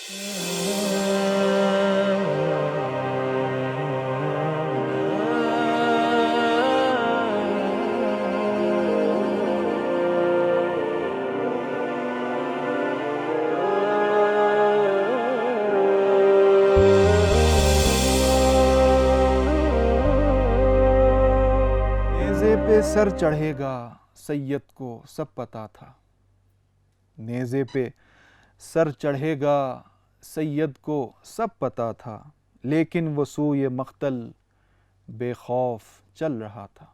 نیزے پہ سر چڑھے گا سید کو سب پتا تھا، نیزے پہ سر چڑھے گا سید کو سب پتا تھا، لیکن وہ سوئے مقتل بے خوف چل رہا تھا۔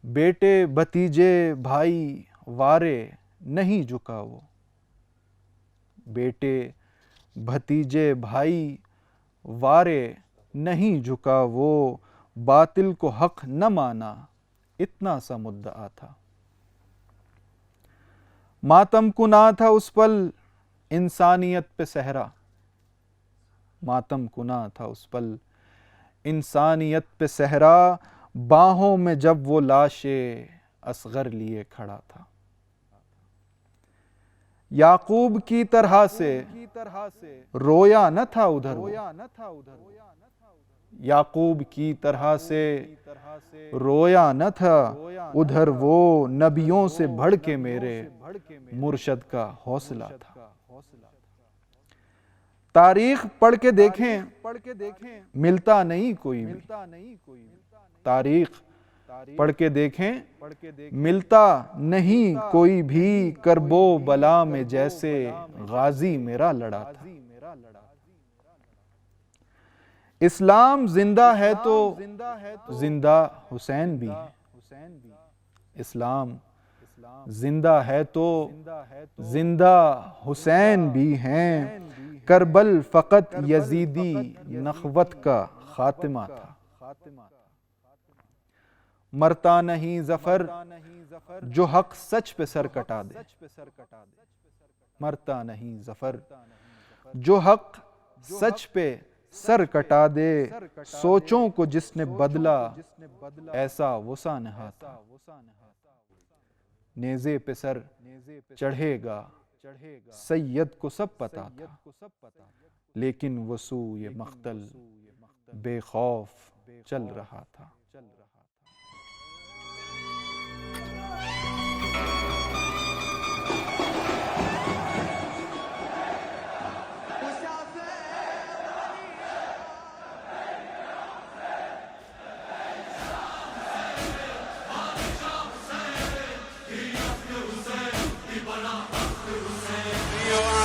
بیٹے بھتیجے بھائی وارے نہیں جھکا وہ، بیٹے بھتیجے بھائی وارے نہیں جھکا وہ، باطل کو حق نہ مانا اتنا سا مدعا تھا۔ ماتم کنا تھا اس پل انسانیت پہ صحرا، ماتم کنا تھا اس پل انسانیت پہ صحرا، باہوں میں جب وہ لاش اصغر لیے کھڑا تھا۔ یعقوب کی طرح سے رویا نہ تھا ادھر وہ، یعقوب کی طرح سے رویا نہ تھا ادھر وہ، نبیوں سے بڑھ کے میرے مرشد کا حوصلہ تھا۔ تاریخ پڑھ کے دیکھیں ملتا نہیں کوئی بھی، تاریخ پڑھ کے دیکھیں ملتا نہیں کوئی بھی، کرب و بلا میں جیسے غازی میرا لڑا تھا۔ اسلام زندہ ہے تو زندہ حسین بھی ہے، اسلام زندہ ہے تو زندہ حسین بھی ہیں، کربل فقط یزیدی نخوت کا خاتمہ تھا۔ مرتا نہیں ظفر جو حق سچ پہ سر کٹا دے، مرتا نہیں ظفر جو حق سچ پہ سر کٹا دے، سوچوں کو جس نے بدلا ایسا وسع نہا تھا۔ نیزے پہ سر چڑھے گا سید کو سب پتا تھا، لیکن وہ سوئے مقتل بے خوف چل رہا تھا۔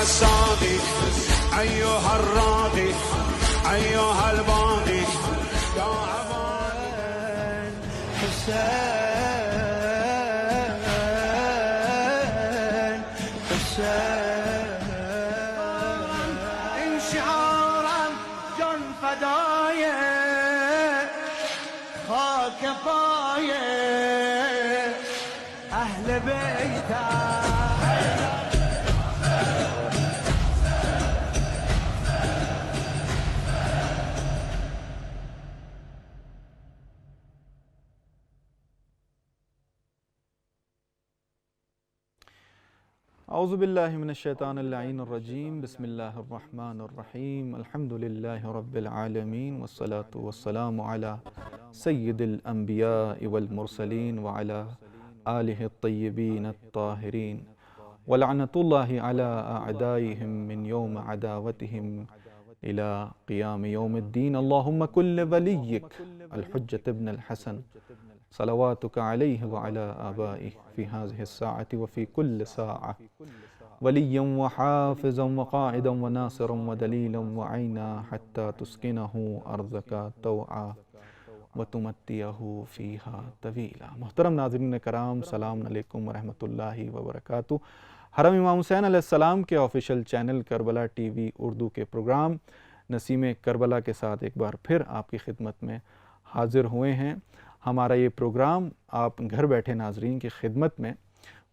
الساقي أيها الراقي أيها الباقي يا أمان حسين حسين، انشعارا جن فدايا خاك بايا أهل بيتك. اعوذ باللہ من الشیطان اللعین الرجیم، بسم اللہ الرحمن الرحیم، الحمد للہ رب العالمین، والصلاة والسلام علی سید الانبیاء والمرسلین وعلی آلہ الطیبین الطاہرین، ولعنۃ اللہ علی اعدائہم من یوم عداوتہم الى قیام یوم الدین، اللہم کل ولیک الحجۃ ابن الحسن صلواتک علیہ وعلی آبائہ فی هذه الساعة وفی کل ساعة، ولیا وحافظا وقائدا وناصرا ودلیلا وعینا حتی تسکنہ ارضک طوعا وتمتیہ فیہا طویلا۔ محترم ناظرین کرام، السلام علیکم ورحمۃ اللہ وبرکاتہ۔ حرم امام حسین علیہ السلام کے official channel Karbala T V Urdu کے پروگرام نسیم کربلا کے ساتھ ایک بار پھر آپ کی خدمت میں حاضر ہوئے ہیں۔ ہمارا یہ پروگرام آپ گھر بیٹھے ناظرین کی خدمت میں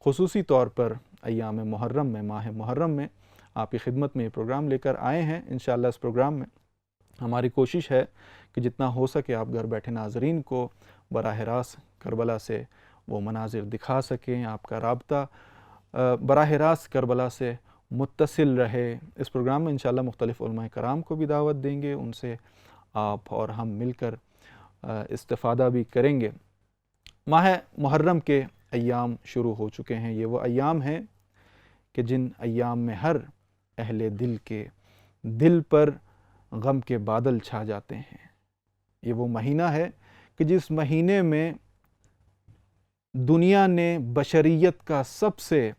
خصوصی طور پر ایام محرم میں، ماہ محرم میں آپ کی خدمت میں یہ پروگرام لے کر آئے ہیں۔ انشاءاللہ اس پروگرام میں ہماری کوشش ہے کہ جتنا ہو سکے آپ گھر بیٹھے ناظرین کو براہ راست کربلا سے وہ مناظر دکھا سکیں، آپ کا رابطہ براہ راست کربلا سے متصل رہے۔ اس پروگرام میں انشاءاللہ مختلف علماء کرام کو بھی دعوت دیں گے، ان سے آپ اور ہم مل کر استفادہ بھی کریں گے۔ ماہ محرم کے ایام شروع ہو چکے ہیں۔ یہ وہ ایام ہیں کہ جن ایام میں ہر اہل دل کے دل پر غم کے بادل چھا جاتے ہیں۔ یہ وہ مہینہ ہے کہ جس مہینے میں دنیا نے بشریت کا سب سے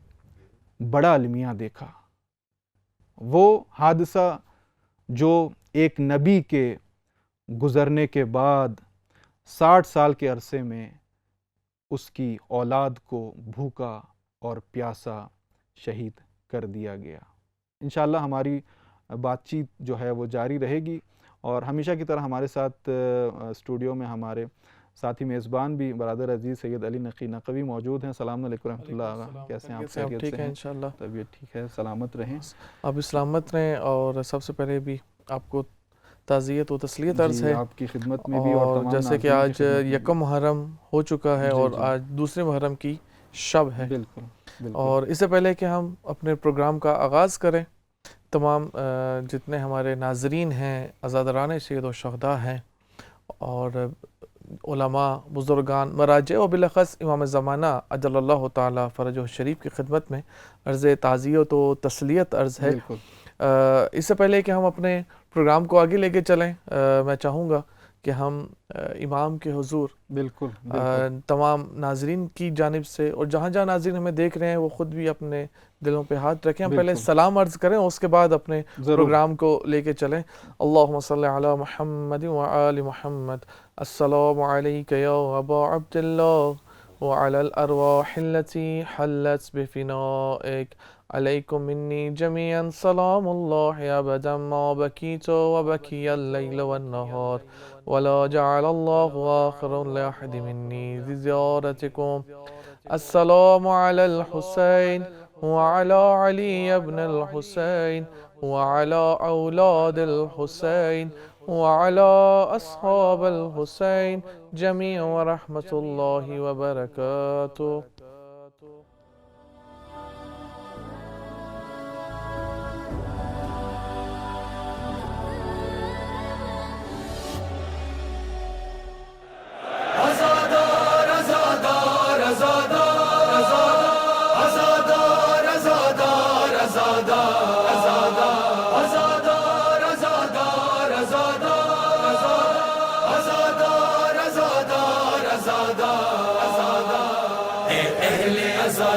بڑا المیہ دیکھا۔ وہ حادثہ جو ایک نبی کے گزرنے کے بعد 60 سال کے عرصے میں اس کی اولاد کو بھوکا اور پیاسا شہید کر دیا گیا۔ انشاءاللہ ہماری بات چیت جو ہے وہ جاری رہے گی، اور ہمیشہ کی طرح ہمارے ساتھ اسٹوڈیو میں ہمارے ساتھی میزبان بھی برادر عزیز سید علی نقی نقوی موجود ہیں۔ السلام علیکم ورحمۃ اللہ، کیسے ہیں آپ؟ خیریت ٹھیک سے ہے ہیں؟ انشاءاللہ طبیعت ٹھیک ہے، سلامت رہیں۔ آپ بھی سلامت رہیں، اور سب سے پہلے بھی آپ کو تعزیت و تسلیت عرض ہے، آپ کی خدمت میں بھی، اور اور تمام جیسے کہ ناظرین کی آج خدمت میں بھی۔ یکم محرم ہو چکا ہے، اور آج دوسرے محرم کی شب ہے، بالکل بالکل۔ اور اس سے پہلے کہ ہم اپنے پروگرام کا آغاز کریں، تمام جتنے ہمارے ناظرین ہیں، عزاداران شہید و شہداء ہیں، اور علماء، بزرگان، مراجع و بالاخص امام زمانہ اجل اللہ تعالی فرجہ شریف کی خدمت میں عرض تعزیت و تسلیت عرض ہے۔ اس سے پہلے کہ ہم اپنے پروگرام کو آگے لے کے چلیں، میں چاہوں گا کہ ہم امام کے حضور بالکل تمام ناظرین کی جانب سے، اور جہاں جہاں ناظرین ہمیں دیکھ رہے ہیں وہ خود بھی اپنے دلوں پہ ہاتھ رکھیں، ہم پہلے سلام عرض کریں، اس کے بعد اپنے پروگرام کو لے کے چلیں۔ اللہم صلی علی محمد وآل محمد، السلام علیک یا ابا عبداللہ وعلی الارواح التي حلت بفنائک، علیکم منی جمیعا سلام اللہ ابدا ما بکیت وبکی اللیل والنہار ولا جعل اللہ آخر لاحد منی زیارتکم۔ السلام علی الحسین وعلی علی ابن الحسین وعلی اولاد الحسین وعلی اصحاب الحسین جمیعا ورحمۃ اللہ وبرکاتہ۔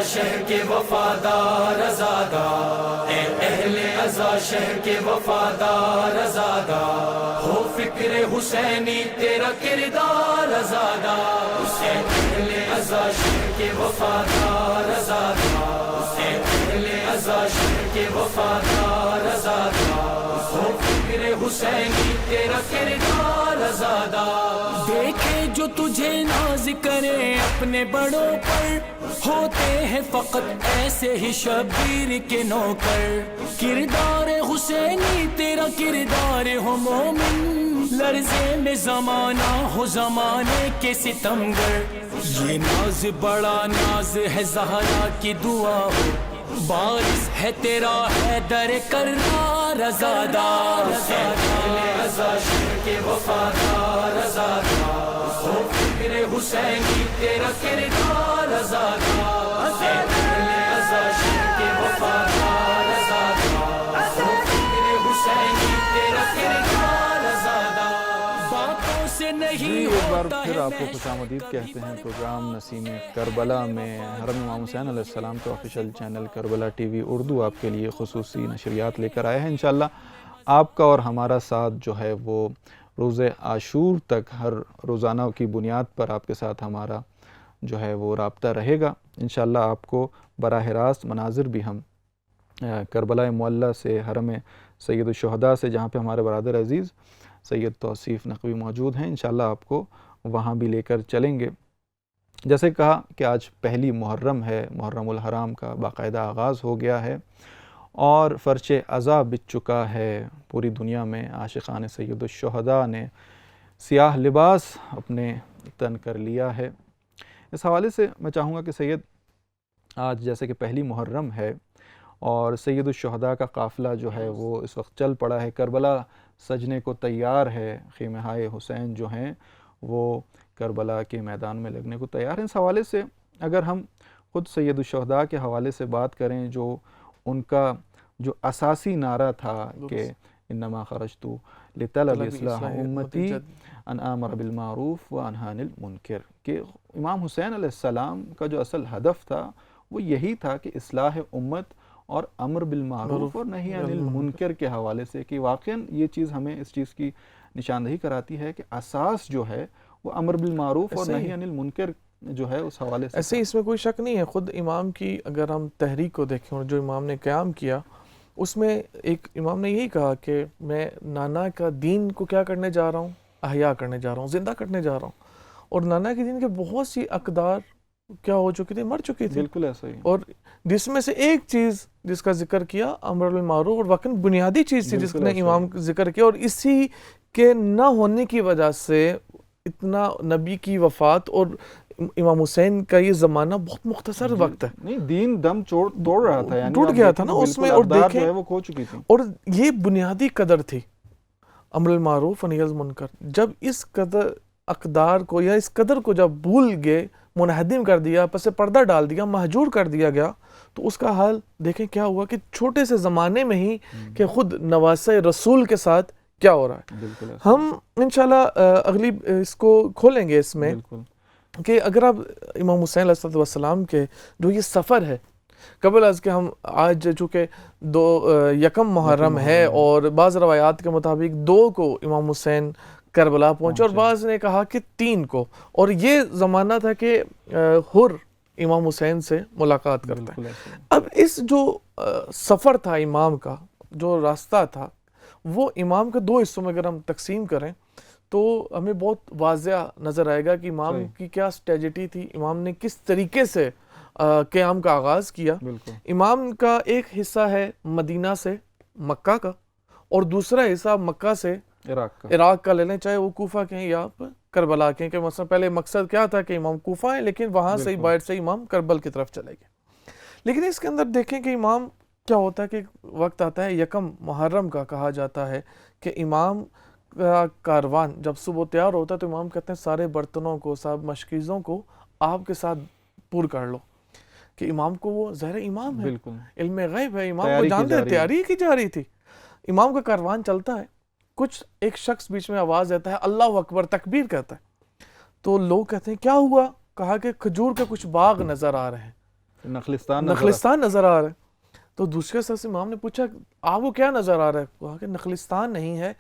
شہر کے وفادار ازادار، اے اہل عزا شہر کے وفادار ازادار، ہو فکر حسینی تیرا کردار ازادار، اے اہل عزا شہر کے وفادار ازادار، اے اہل عزا شہر کے وفادار ازادار، ہو فکر حسینی تیرا کردار ازادار، دیکھے جو تجھے ناز کرے اپنے بڑوں پر، ہوتے ہیں فقط ایسے ہی شبیر کے نوکر، کردار حسینی تیرا کردار ہو مومن، لرزے میں زمانہ ہو زمانے کے ستمگر، یہ ناز بڑا ناز ہے زہرا کی دعا ہو، بارش ہے تیرا حیدر کرار ازادار، عزا شہر کے وفادار ازادار، ہو فکر حسینی تیرا کردار ازادار، عزا شہر کے وفادار ازادار، ہو فکر حسینی تیرا کردار ازادار، باتوں سے نہیں ایک بار پھر آپ کو خوش آمدید کہتے ہیں پروگرام نسیم کربلا میں۔ حرم امام حسین علیہ السلام کے official channel Karbala T V Urdu آپ کے لیے خصوصی نشریات لے کر آئے ہیں۔ انشاءاللہ آپ کا اور ہمارا ساتھ جو ہے وہ روز عاشور تک ہر روزانہ کی بنیاد پر آپ کے ساتھ ہمارا جو ہے وہ رابطہ رہے گا۔ انشاءاللہ آپ کو براہ راست مناظر بھی ہم کربلا معلیٰ سے، حرم سید الشہداء سے، جہاں پہ ہمارے برادر عزیز سید توصیف نقوی موجود ہیں، انشاءاللہ آپ کو وہاں بھی لے کر چلیں گے۔ جیسے کہا کہ آج پہلی محرم ہے، محرم الحرام کا باقاعدہ آغاز ہو گیا ہے، اور فرش عزا بچ چکا ہے پوری دنیا میں۔ عاشقان سید الشہداء نے سیاہ لباس اپنے تن کر لیا ہے۔ اس حوالے سے میں چاہوں گا کہ سید، آج جیسے کہ پہلی محرم ہے، اور سید الشہداء کا قافلہ جو ہے وہ اس وقت چل پڑا ہے، کربلا سجنے کو تیار ہے، خیمہائے حسین جو ہیں وہ کربلا کے میدان میں لگنے کو تیار ہیں۔ اس حوالے سے اگر ہم خود سید الشہداء کے حوالے سے بات کریں، جو ان کا جو اساسی نعرہ تھا کہ انما خرجت لطلب اصلاح امتی ان آمر بالمعروف و انہی عن المنکر، کہ امام حسین علیہ السلام کا جو اصل ہدف تھا وہ یہی تھا کہ اصلاح امت اور امر بالمعروف اور نہی عن المنکر کے حوالے سے، کہ واقعاً یہ چیز ہمیں اس چیز کی نشاندہی کراتی ہے کہ اساس جو ہے وہ امر بالمعروف اور نہی عن المنکر جو ہے اس حوالے سے ایسے اس میں کوئی شک نہیں ہے۔ خود امام کی اگر ہم تحریک کو دیکھیں اور جو امام نے قیام کیا، اس میں ایک امام نے یہی کہا کہ میں نانا کا دین کو کیا کرنے جا رہا ہوں، احیاء کرنے جا رہا ہوں، زندہ کرنے جا رہا ہوں، اور نانا کے دین کے بہت سی اقدار کیا ہو چکی تھی، مر چکی تھی، بالکل ایسا ہی، اور جس میں سے ایک چیز جس کا ذکر کیا امر بالمعروف، اور واقعی بنیادی چیز تھی جس نے امام ذکر کیا، اور اسی کے نہ ہونے کی وجہ سے اتنا نبی کی وفات اور امام حسین کا یہ زمانہ بہت مختصر وقت ہے، نہیں دین دم توڑ رہا تھا، یعنی ٹوٹ گیا تھا نا اس میں، اور اقدار جو دیکھیں ہے وہ کھو چکی تھی، اور یہ بنیادی قدر تھی امر المعروف و نہی عن المنکر۔ جب اس قدر اقدار کو یا اس قدر کو جب بھول گئے، منہدم کر دیا، پس پردہ ڈال دیا، مہجور کر دیا گیا، تو اس کا حال دیکھیں کیا ہوا کہ چھوٹے سے زمانے میں ہی کہ خود نواسہ رسول کے ساتھ کیا ہو رہا ہے۔ بالکل ایسا، ہم انشاءاللہ اگلی اس کو کھولیں گے اس میں بالکل کہ اگر آپ امام حسین علیہ السلام کے جو یہ سفر ہے، قبل از کہ ہم آج چونکہ یکم محرم ہے اور بعض روایات کے مطابق 2 کو امام حسین کربلا پہنچے، اور بعض نے کہا کہ 3 کو، اور یہ زمانہ تھا کہ حر امام حسین سے ملاقات کرتا ہے۔ اب اس جو سفر تھا امام کا، جو راستہ تھا، وہ امام کے 2 حصوں میں اگر ہم تقسیم کریں تو ہمیں بہت واضح نظر آئے گا کہ امام کی کیا اسٹریٹجی تھی، امام نے کس طریقے سے قیام کا آغاز کیا۔ امام کا ایک حصہ ہے مدینہ سے مکہ کا، اور دوسرا حصہ مکہ سے عراق کا لے لیں، چاہے وہ کوفہ کہیں یا کربلا کہیں، کہ مثلا پہلے مقصد کیا تھا کہ امام کوفہ ہیں، لیکن وہاں سے باہر سے امام کربل کی طرف چلے گئے۔ لیکن اس کے اندر دیکھیں کہ امام کیا ہوتا ہے کہ وقت آتا ہے یکم محرم کا، کہا جاتا ہے کہ امام کا کاروان جب صبح تیار ہوتا ہے تو امام کہتے ہیں سارے برتنوں کو، سب مشکیزوں کو آپ کے ساتھ پور کر لو، کہ امام کو وہ ظاہر امام ہے، علم غیب ہے، امام کو جانتے ہیں، تیاری کی جا رہی تھی۔ امام کا کاروان چلتا ہے، کچھ ایک شخص بیچ میں آواز دیتا ہے اللہ اکبر، تکبیر کہتا ہے، تو لوگ کہتے ہیں کیا ہوا؟ کہا کہ کھجور کے کچھ باغ نظر آ رہے ہیں، نخلستان نظر آ رہا ہے۔ تو دوسرے شخص امام نے پوچھا آپ کو کیا نظر آ رہا ہے؟ کہا کہ نخلستان نہیں ہے،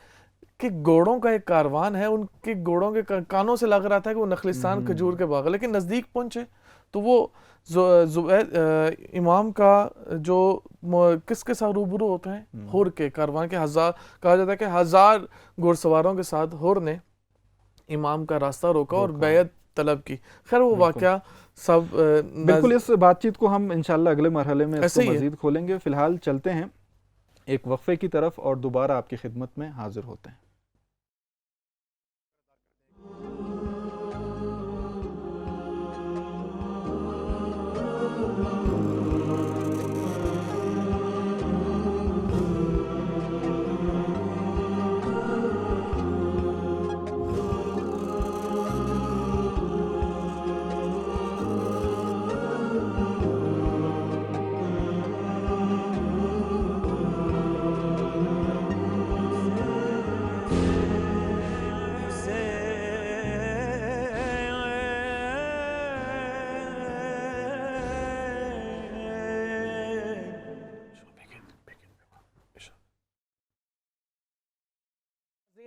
کہ گھوڑوں کا ایک کاروان ہے، ان کے گھوڑوں کے کانوں سے لگ رہا تھا کہ وہ نخلستان کھجور کے باغ، لیکن نزدیک پہنچے تو وہ امام کا جو کس کے ساتھ روبرو ہوتے ہیں؟ حر کے کاروان کے، کہا جاتا ہے کہ 1000 گھوڑ سواروں کے ساتھ حر نے امام کا راستہ روکا اور بیعت طلب کی۔ خیر وہ واقعہ سب بالکل، اس بات چیت کو ہم انشاءاللہ اگلے مرحلے میں اس کو مزید کھولیں گے۔ فی الحال چلتے ہیں ایک وقفے کی طرف اور دوبارہ آپ کی خدمت میں حاضر ہوتے ہیں۔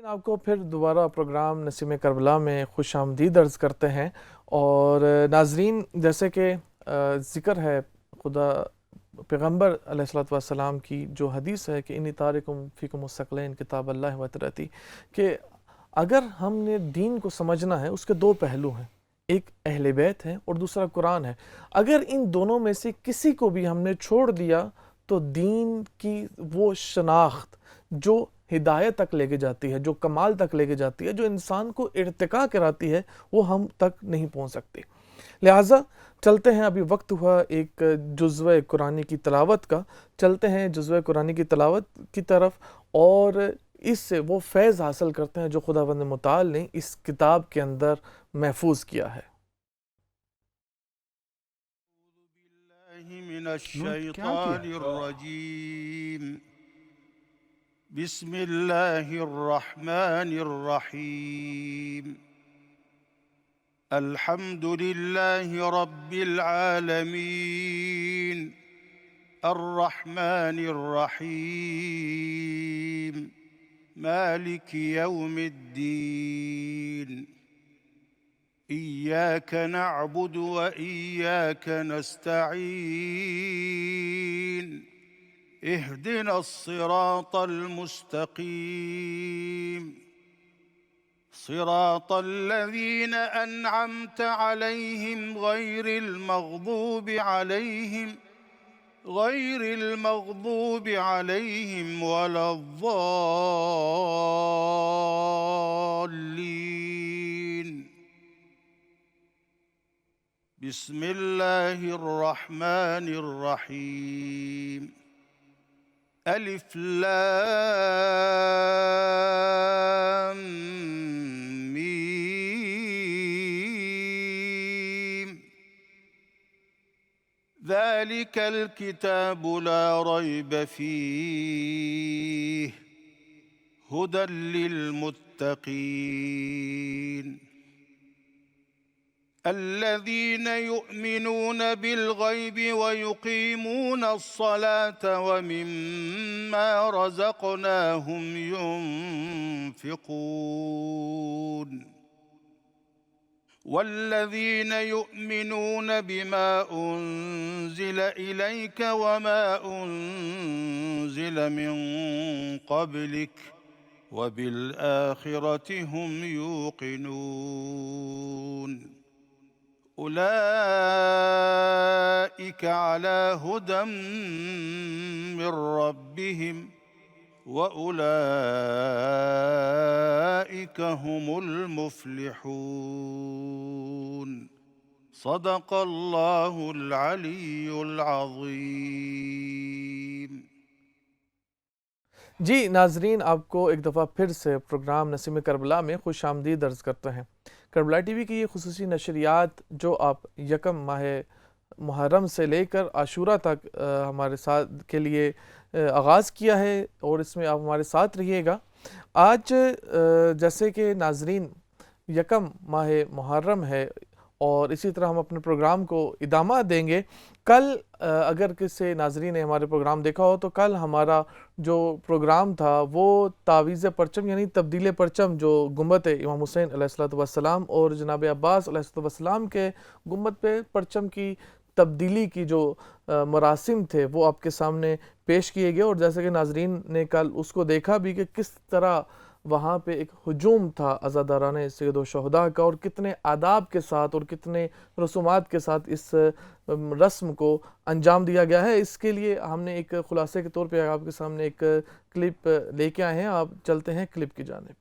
آپ کو پھر دوبارہ پروگرام نسیم کربلا میں خوش آمدید عرض کرتے ہیں، اور ناظرین جیسے کہ ذکر ہے خدا پیغمبر علیہ السلام کی جو حدیث ہے کہ انی تارکم فیکم الثقلین کتاب اللہ و طاعتی، کہ اگر ہم نے دین کو سمجھنا ہے اس کے 2 پہلو ہیں، ایک اہل بیت ہے اور دوسرا قرآن ہے۔ اگر ان دونوں میں سے کسی کو بھی ہم نے چھوڑ دیا تو دین کی وہ شناخت جو ہدایت تک لے کے جاتی ہے، جو کمال تک لے کے جاتی ہے، جو انسان کو ارتقاء کراتی ہے، وہ ہم تک نہیں پہنچ سکتی۔ لہٰذا چلتے ہیں، ابھی وقت ہوا ایک جزوہ قرآنی کی تلاوت کا، چلتے ہیں جزوہ قرآنی کی تلاوت کی طرف اور اس سے وہ فیض حاصل کرتے ہیں جو خداوند متعال نے اس کتاب کے اندر محفوظ کیا ہے۔ من الشیطان الرجیم بسم اللہ الرحمن الرحیم الحمد للہ رب العالمین الرحمن الرحیم مالک یوم الدین إياك نعبد وإياك نستعين اهدنا الصراط المستقيم صراط الذين أنعمت عليهم غير المغضوب عليهم ولا الضالين بسم اللہ الرحمن الرحیم الف لام میم ذلك الكتاب لا ريب فيه هدى للمتقين الذين يؤمنون بالغيب ويقيمون الصلاة ومما رزقناهم ينفقون والذين يؤمنون بما أنزل إليك وما أنزل من قبلك وبالآخرة هم يوقنون أولئك على هدى من ربهم وأولئك هم المفلحون صدق الله العلي العظيم۔ جی ناظرین، آپ کو ایک دفعہ پھر سے پروگرام نسیم کربلا میں خوش آمدید عرض کرتے ہیں۔ کربلا ٹی وی کی یہ خصوصی نشریات جو آپ یکم ماہ محرم سے لے کر عاشورہ تک ہمارے ساتھ کے لیے آغاز کیا ہے اور اس میں آپ ہمارے ساتھ رہیے گا۔ آج جیسے کہ ناظرین یکم ماہ محرم ہے اور اسی طرح ہم اپنے پروگرام کو ادامہ دیں گے۔ کل اگر کسی ناظرین نے ہمارے پروگرام دیکھا ہو تو کل ہمارا جو پروگرام تھا وہ تعویذ پرچم یعنی تبدیل پرچم جو گنبد امام حسین علیہ السلام اور جناب عباس علیہ السلام کے گنبد پہ پرچم کی تبدیلی کی جو مراسم تھے وہ آپ کے سامنے پیش کیے گئے، اور جیسے کہ ناظرین نے کل اس کو دیکھا بھی کہ کس طرح وہاں پہ ایک ہجوم تھا عزاداران سید الشہداء کا، اور کتنے آداب کے ساتھ اور کتنے رسومات کے ساتھ اس رسم کو انجام دیا گیا ہے۔ اس کے لیے ہم نے ایک خلاصے کے طور پہ آپ کے سامنے ایک کلپ لے کے آئے ہیں، آپ چلتے ہیں کلپ کی جانب۔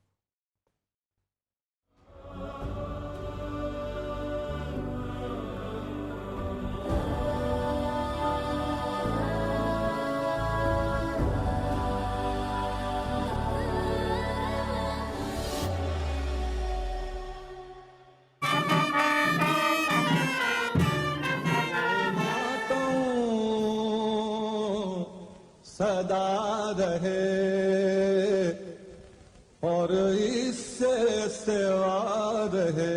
صدا رہے اور اس سے سوا رہے،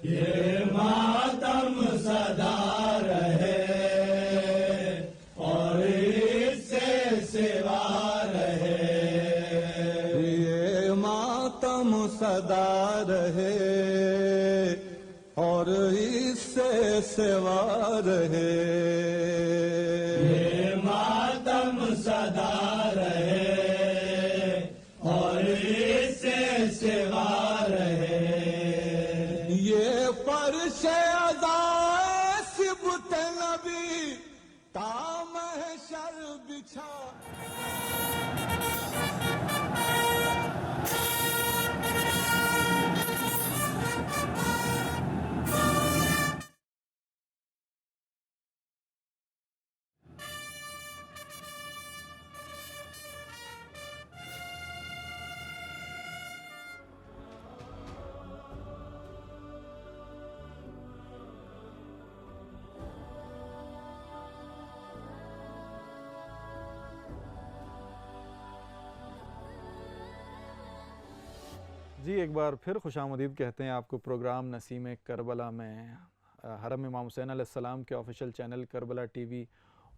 یہ ماتم صدا رہے اور اس سے سوا رہے، یہ ماتم صدا رہے اور اس سے سوا رہے، صدا رہے اور اس سے سوا رہے، یہ فرش عزائے سبت نبی تا محشر بچھا۔ جی ایک بار پھر خوش آمدید کہتے ہیں آپ کو پروگرام نسیم کربلا میں حرم امام حسین علیہ السلام کے official channel Karbala T V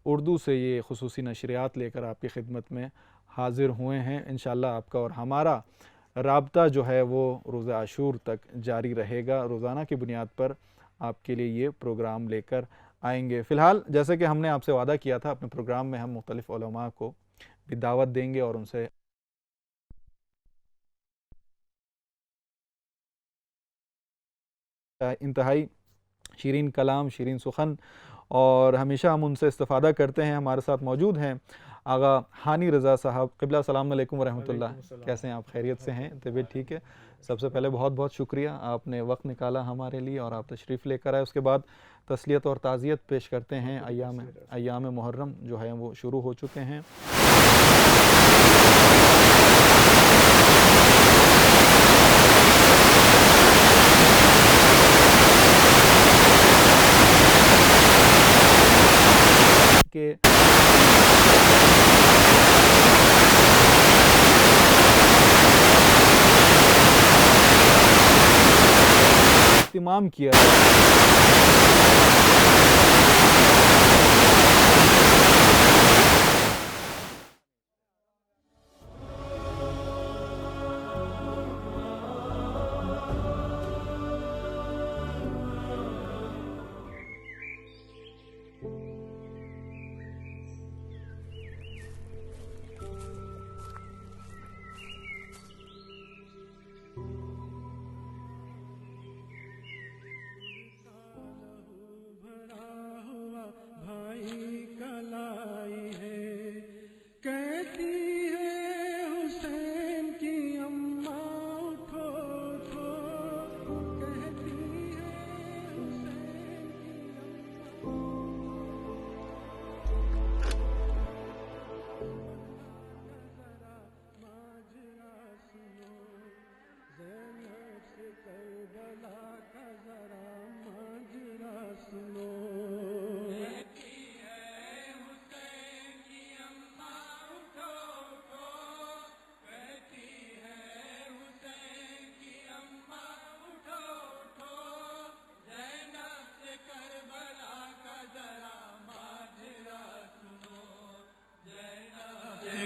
Urdu سے یہ خصوصی نشریات لے کر آپ کی خدمت میں حاضر ہوئے ہیں. انشاءاللہ آپ کا اور ہمارا رابطہ جو ہے وہ روز عاشور تک جاری رہے گا. روزانہ کی بنیاد پر آپ کے لیے یہ پروگرام لے کر آئیں گے. فی الحال جیسے کہ ہم نے آپ سے وعدہ کیا تھا، اپنے پروگرام میں ہم مختلف علماء کو بھی دعوت دیں گے اور ان سے انتہائی شیرین کلام، شیرین سخن، اور ہمیشہ ہم ان سے استفادہ کرتے ہیں. ہمارے ساتھ موجود ہیں آغا ہانی رضا صاحب. قبلہ السلام علیکم ورحمۃ اللہ. کیسے ہیں آپ؟ خیریت سے ہیں؟ طبیعت ٹھیک ہے؟ سب سے پہلے بہت بہت شکریہ، آپ نے وقت نکالا ہمارے لیے اور آپ تشریف لے کر آئے. اس کے بعد تسلیت اور تعزیت پیش کرتے ہیں. ایام محرم جو ہے وہ شروع ہو چکے ہیں. کہ اہتمام کیا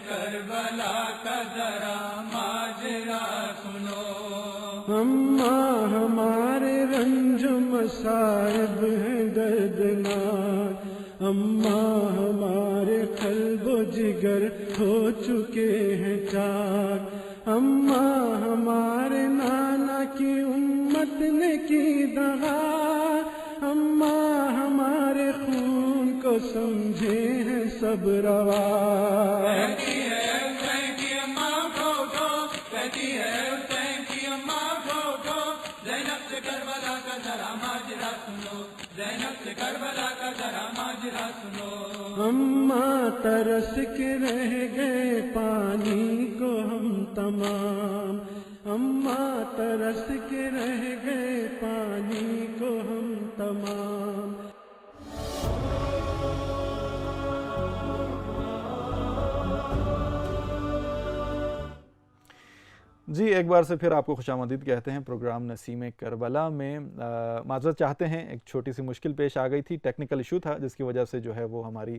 کربلا کا ذرا ماجرا سنو. اماں ہمارے رنج مصائب ہیں دردناک، اماں ہمارے قلب و جگر ہو چکے ہیں چاک، اماں ہمارے نانا کی امت نے کی دغا، اماں ہمارے خون کو سمجھے ہیں سب روا. اماں ترس کے رہ گئے پانی کو ہم تمام، اماں ترس کے رہ گئے پانی کو ہم تمام. جی ایک بار سے پھر آپ کو خوش آمدید کہتے ہیں پروگرام نسیم کربلا میں. معذرت چاہتے ہیں، ایک چھوٹی سی مشکل پیش آ گئی تھی، ٹیکنیکل ایشو تھا جس کی وجہ سے جو ہے وہ ہماری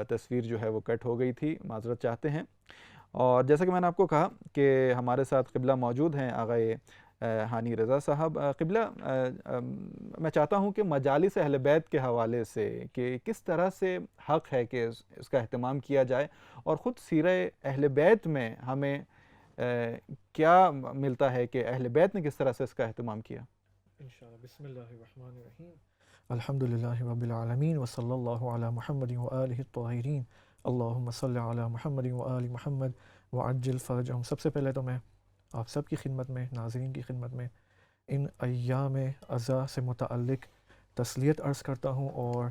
تصویر جو ہے وہ کٹ ہو گئی تھی. معذرت چاہتے ہیں. اور جیسا کہ میں نے آپ کو کہا کہ ہمارے ساتھ قبلہ موجود ہیں آغا ہانی رضا صاحب. قبلہ میں چاہتا ہوں کہ مجالس اہل بیت کے حوالے سے کہ کس طرح سے حق ہے کہ اس کا اہتمام کیا جائے، اور خود سیرہ اہل بیت میں ہمیں کیا ملتا ہے کہ اہل بیت نے کس طرح سے اس کا اہتمام کیا. انشاءاللہ. بسم اللہ الرحمن الرحیم. الحمدللہ رب العالمین وصلی اللہ علی محمد وآلہ الطاہرین. اللہم صلی علی محمد وآل محمد وعجل فرجہم. سب سے پہلے تو میں آپ سب کی خدمت میں، ناظرین کی خدمت میں ان ایام عزا سے متعلق تسلیت عرض کرتا ہوں، اور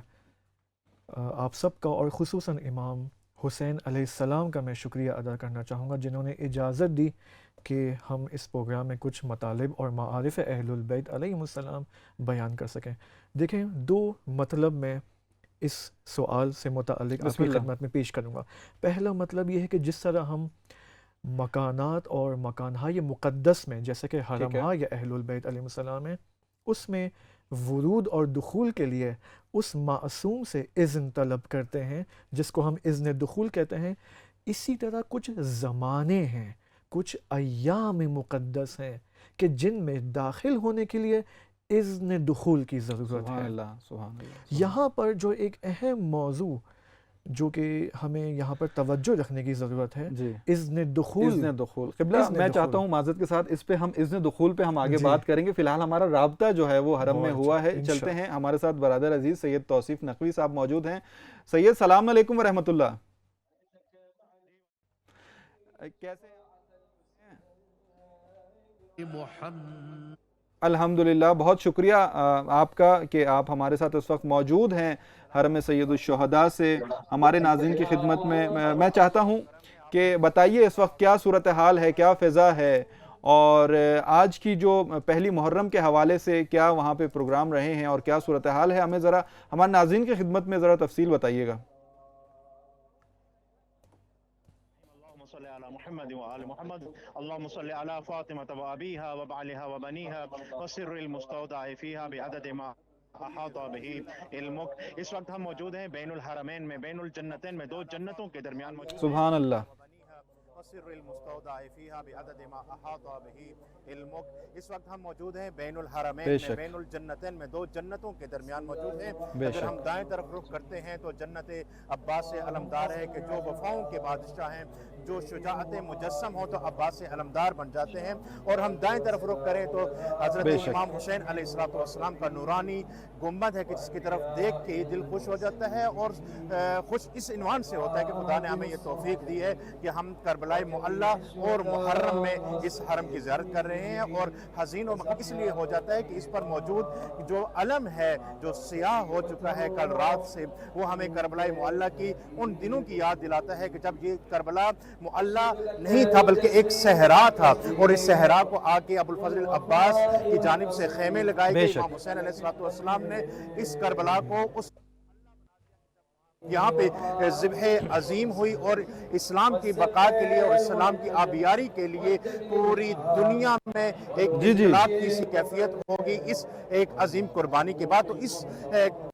آپ سب کا اور خصوصاً امام حسین علیہ السلام کا میں شکریہ ادا کرنا چاہوں گا جنہوں نے اجازت دی کہ ہم اس پروگرام میں کچھ مطالب اور معارف اہل البیت علیہم السلام بیان کر سکیں. دیکھیں، دو مطلب میں اس سوال سے متعلق اپنی خدمت میں پیش کروں گا. پہلا مطلب یہ ہے کہ جس طرح ہم مکانات اور مکانہائے مقدس میں، جیسے کہ حرمہا یا اہل البیت علیہ السلام ہیں، اس میں ورود اور دخول کے لیے اس معصوم سے اذن طلب کرتے ہیں جس کو ہم اذن دخول کہتے ہیں. اسی طرح کچھ زمانے ہیں، کچھ ایام مقدس ہیں کہ جن میں داخل ہونے کے لیے اذن دخول کی ضرورت ہے. سبحان اللہ. یہاں پر جو ایک اہم موضوع جو کہ ہمیں یہاں پر توجہ رکھنے کی ضرورت ہے، جی، اذن دخول. اذن دخول. قبلہ میں چاہتا ہوں معذرت کے ساتھ اس پہ ہم اذن دخول پہ ہم آگے بات کریں گے. فی الحال ہمارا رابطہ جو ہے وہ حرم میں ہوا ہے. چلتے ہیں، ہمارے ساتھ برادر عزیز سید توصیف نقوی صاحب موجود ہیں. سید سلام علیکم ورحمۃ اللہ. کیسے الحمدللہ، بہت شکریہ آپ کا کہ آپ ہمارے ساتھ اس وقت موجود ہیں حرم سید الشہداء سے. ہمارے ناظرین کی خدمت میں میں چاہتا ہوں کہ بتائیے اس وقت کیا صورتحال ہے، کیا فضا ہے، اور آج کی جو پہلی محرم کے حوالے سے کیا وہاں پہ پروگرام رہے ہیں اور کیا صورتحال ہے. ہمیں ذرا ہمارے ناظرین کی خدمت میں ذرا تفصیل بتائیے گا. صل على محمد وآل محمد اللهم صل على فاطمة وأبيها وبعلها وبنيها وسر المستودع فيها بعدد ما احاط به علمك. اس وقت ہم موجود ہیں بین الحرمین میں، بین الجنتین میں، دو جنتوں کے درمیان موجود ہیں. سبحان اللہ. وسر المستودع فيها بعدد ما احاط به علمك. اس وقت ہم موجود ہیں بین الحرمین میں، بین الجنتین میں، دو جنتوں کے درمیان موجود ہیں. اگر ہم دائیں طرف رخ کرتے ہیں تو جنت عباس علمدار ہے کہ جو وفاؤں کے بادشاہ ہیں، جو شجاعت مجسم ہو تو عباس علمدار بن جاتے ہیں. اور ہم دائیں طرف رخ کریں تو حضرت امام حسین علیہ السلام کا نورانی گنبد ہے کہ جس کی طرف دیکھ کے دل خوش ہو جاتا ہے، اور خوش اس عنوان سے ہوتا ہے کہ خدا نے ہمیں یہ توفیق دی ہے کہ ہم کربلا معلی اور محرم میں اس حرم کی زیارت کر رہے ہیں. اور حزین و اس لیے ہو جاتا ہے کہ اس پر موجود جو علم ہے جو سیاہ ہو چکا ہے کل رات سے، وہ ہمیں کربلا معلی کی ان دنوں کی یاد دلاتا ہے کہ جب یہ کربلا معلی نہیں تھا بلکہ ایک صحرا تھا، اور اس صحرا کو آ کے ابو الفضل عباس کی جانب سے خیمے لگائے گئے. امام حسین علیہ السلام نے اس کربلا کو اس یہاں پہ ذبح عظیم ہوئی، اور اسلام کی بقا کے لیے اور اسلام کی آبیاری کے لیے پوری دنیا میں ایک انقلاب کی سی کیفیت ہوگی اس ایک عظیم قربانی کے بعد. تو اس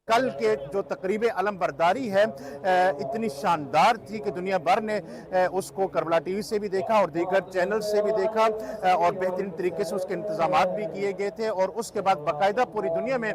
کل کے جو تقریب علم برداری ہے اتنی شاندار تھی کہ دنیا بھر نے اس کو کربلا ٹی وی سے بھی دیکھا اور دیگر چینل سے بھی دیکھا، اور بہترین طریقے سے اس کے انتظامات بھی کیے گئے تھے. اور اس کے بعد باقاعدہ پوری دنیا میں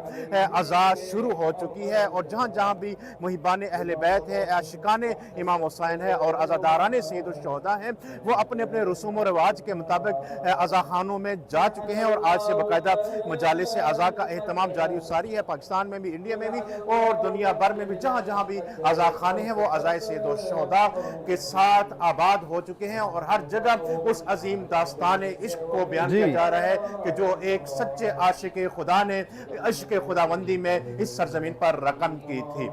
عزا شروع ہو چکی ہے، اور جہاں جہاں بھی محبان اہل بیت ہے، عاشقان امام حسین ہے اور عزاداران سید الشہداء ہیں، وہ اپنے اپنے رسوم و رواج کے مطابق عزا خانوں میں جا چکے ہیں. اور آج سے باقاعدہ مجالس عزا کا اہتمام جاری و ساری ہے، پاکستان میں بھی، انڈیا میں بھی، اور دنیا بھر میں بھی. جہاں جہاں بھی عزا خانے ہیں وہ عزائے سید الشہداء کے ساتھ آباد ہو چکے ہیں، اور ہر جگہ اس عظیم داستان عشق کو بیان کیا جا رہا ہے کہ جو ایک سچے عاشق خدا نے عشق خداوندی میں اس سرزمین پر رقم کی تھی.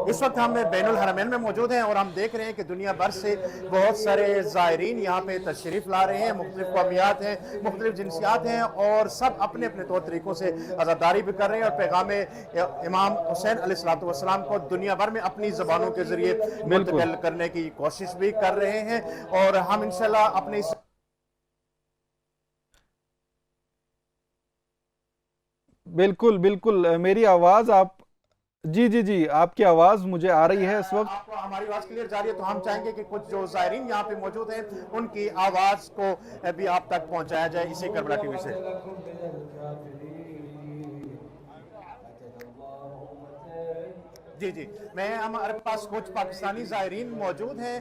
اس وقت ہم بین الحرمین میں موجود ہیں اور ہم دیکھ رہے ہیں کہ دنیا بھر سے بہت سارے زائرین یہاں پہ تشریف لا رہے ہیں. مختلف قومیات ہیں، مختلف جنسیات ہیں، اور سب اپنے اپنے طور طریقوں سے عزاداری بھی کر رہے ہیں اور پیغام امام حسین علیہ السلام کو دنیا بھر میں اپنی زبانوں کے ذریعے منتقل کرنے کی کوشش بھی کر رہے ہیں. اور ہم انشاءاللہ اپنے بالکل بالکل میری آواز آپ جی آپ کی آواز مجھے آ رہی ہے اس وقت. آپ کو ہماری آواز کلیئر جا رہی ہے، تو ہم چاہیں گے کہ کچھ جو زائرین یہاں پہ موجود ہیں ان کی آواز کو بھی آپ تک پہنچایا جائے اسی کربلا ٹی وی سے. جی ہمارے پاس کچھ پاکستانی زائرین موجود ہیں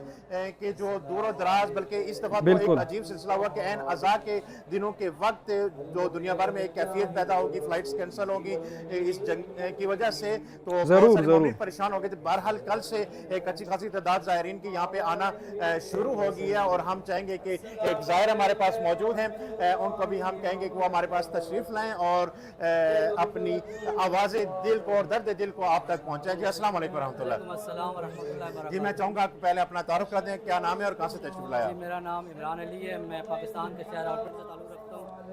کہ جو دور و دراز، بلکہ اس دفعہ تو ایک عجیب سلسلہ ہوا کہ عین عزا کے دنوں کے وقت جو دنیا بھر میں ایک کیفیت پیدا ہوگی، فلائٹس کینسل ہوگی اس جنگ کی وجہ سے، تو بہت سارے مومنین پریشان ہو گئے تھے. بہرحال کل سے ایک اچھی خاصی تعداد زائرین کی یہاں پہ آنا شروع ہو گئی ہے، اور ہم چاہیں گے کہ ایک زائر ہمارے پاس موجود ہیں، ان کو بھی ہم کہیں گے کہ وہ ہمارے پاس تشریف لائیں اور اپنی آواز دل کو اور درد دل کو آپ تک پہنچائیں. جی السلام علیکم ورحمۃ اللہ. السلام ورحمۃ اللہ وبرکاتہ. جی میں چاہوں گا کہ پہلے اپنا تعارف کر دیں، کیا نام ہے اور کہاں سے تشریف لایا؟ جی میرا نام عمران علی ہے، میں پاکستان کے شہر راولپنڈی سے تعلق رکھتا ہوں.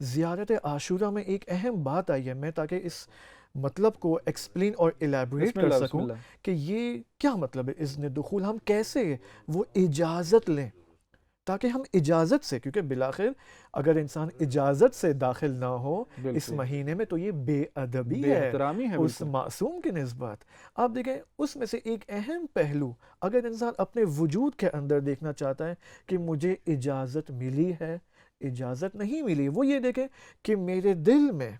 زیارت عاشورہ میں ایک اہم بات آئی ہے، میں تاکہ اس مطلب کو ایکسپلین اور الیبوریٹ کر سکوں کہ یہ کیا مطلب ہے اذن دخول، ہم کیسے وہ اجازت لیں تاکہ ہم اجازت سے، کیونکہ بالآخر اگر انسان اجازت سے داخل نہ ہو اس مہینے میں تو یہ بے ادبی ہے اس معصوم کی نسبت۔ آپ دیکھیں اس میں سے ایک اہم پہلو اگر انسان اپنے وجود کے اندر دیکھنا چاہتا ہے کہ مجھے اجازت ملی ہے، اجازت نہیں ملی، وہ یہ دیکھیں کہ میرے دل میں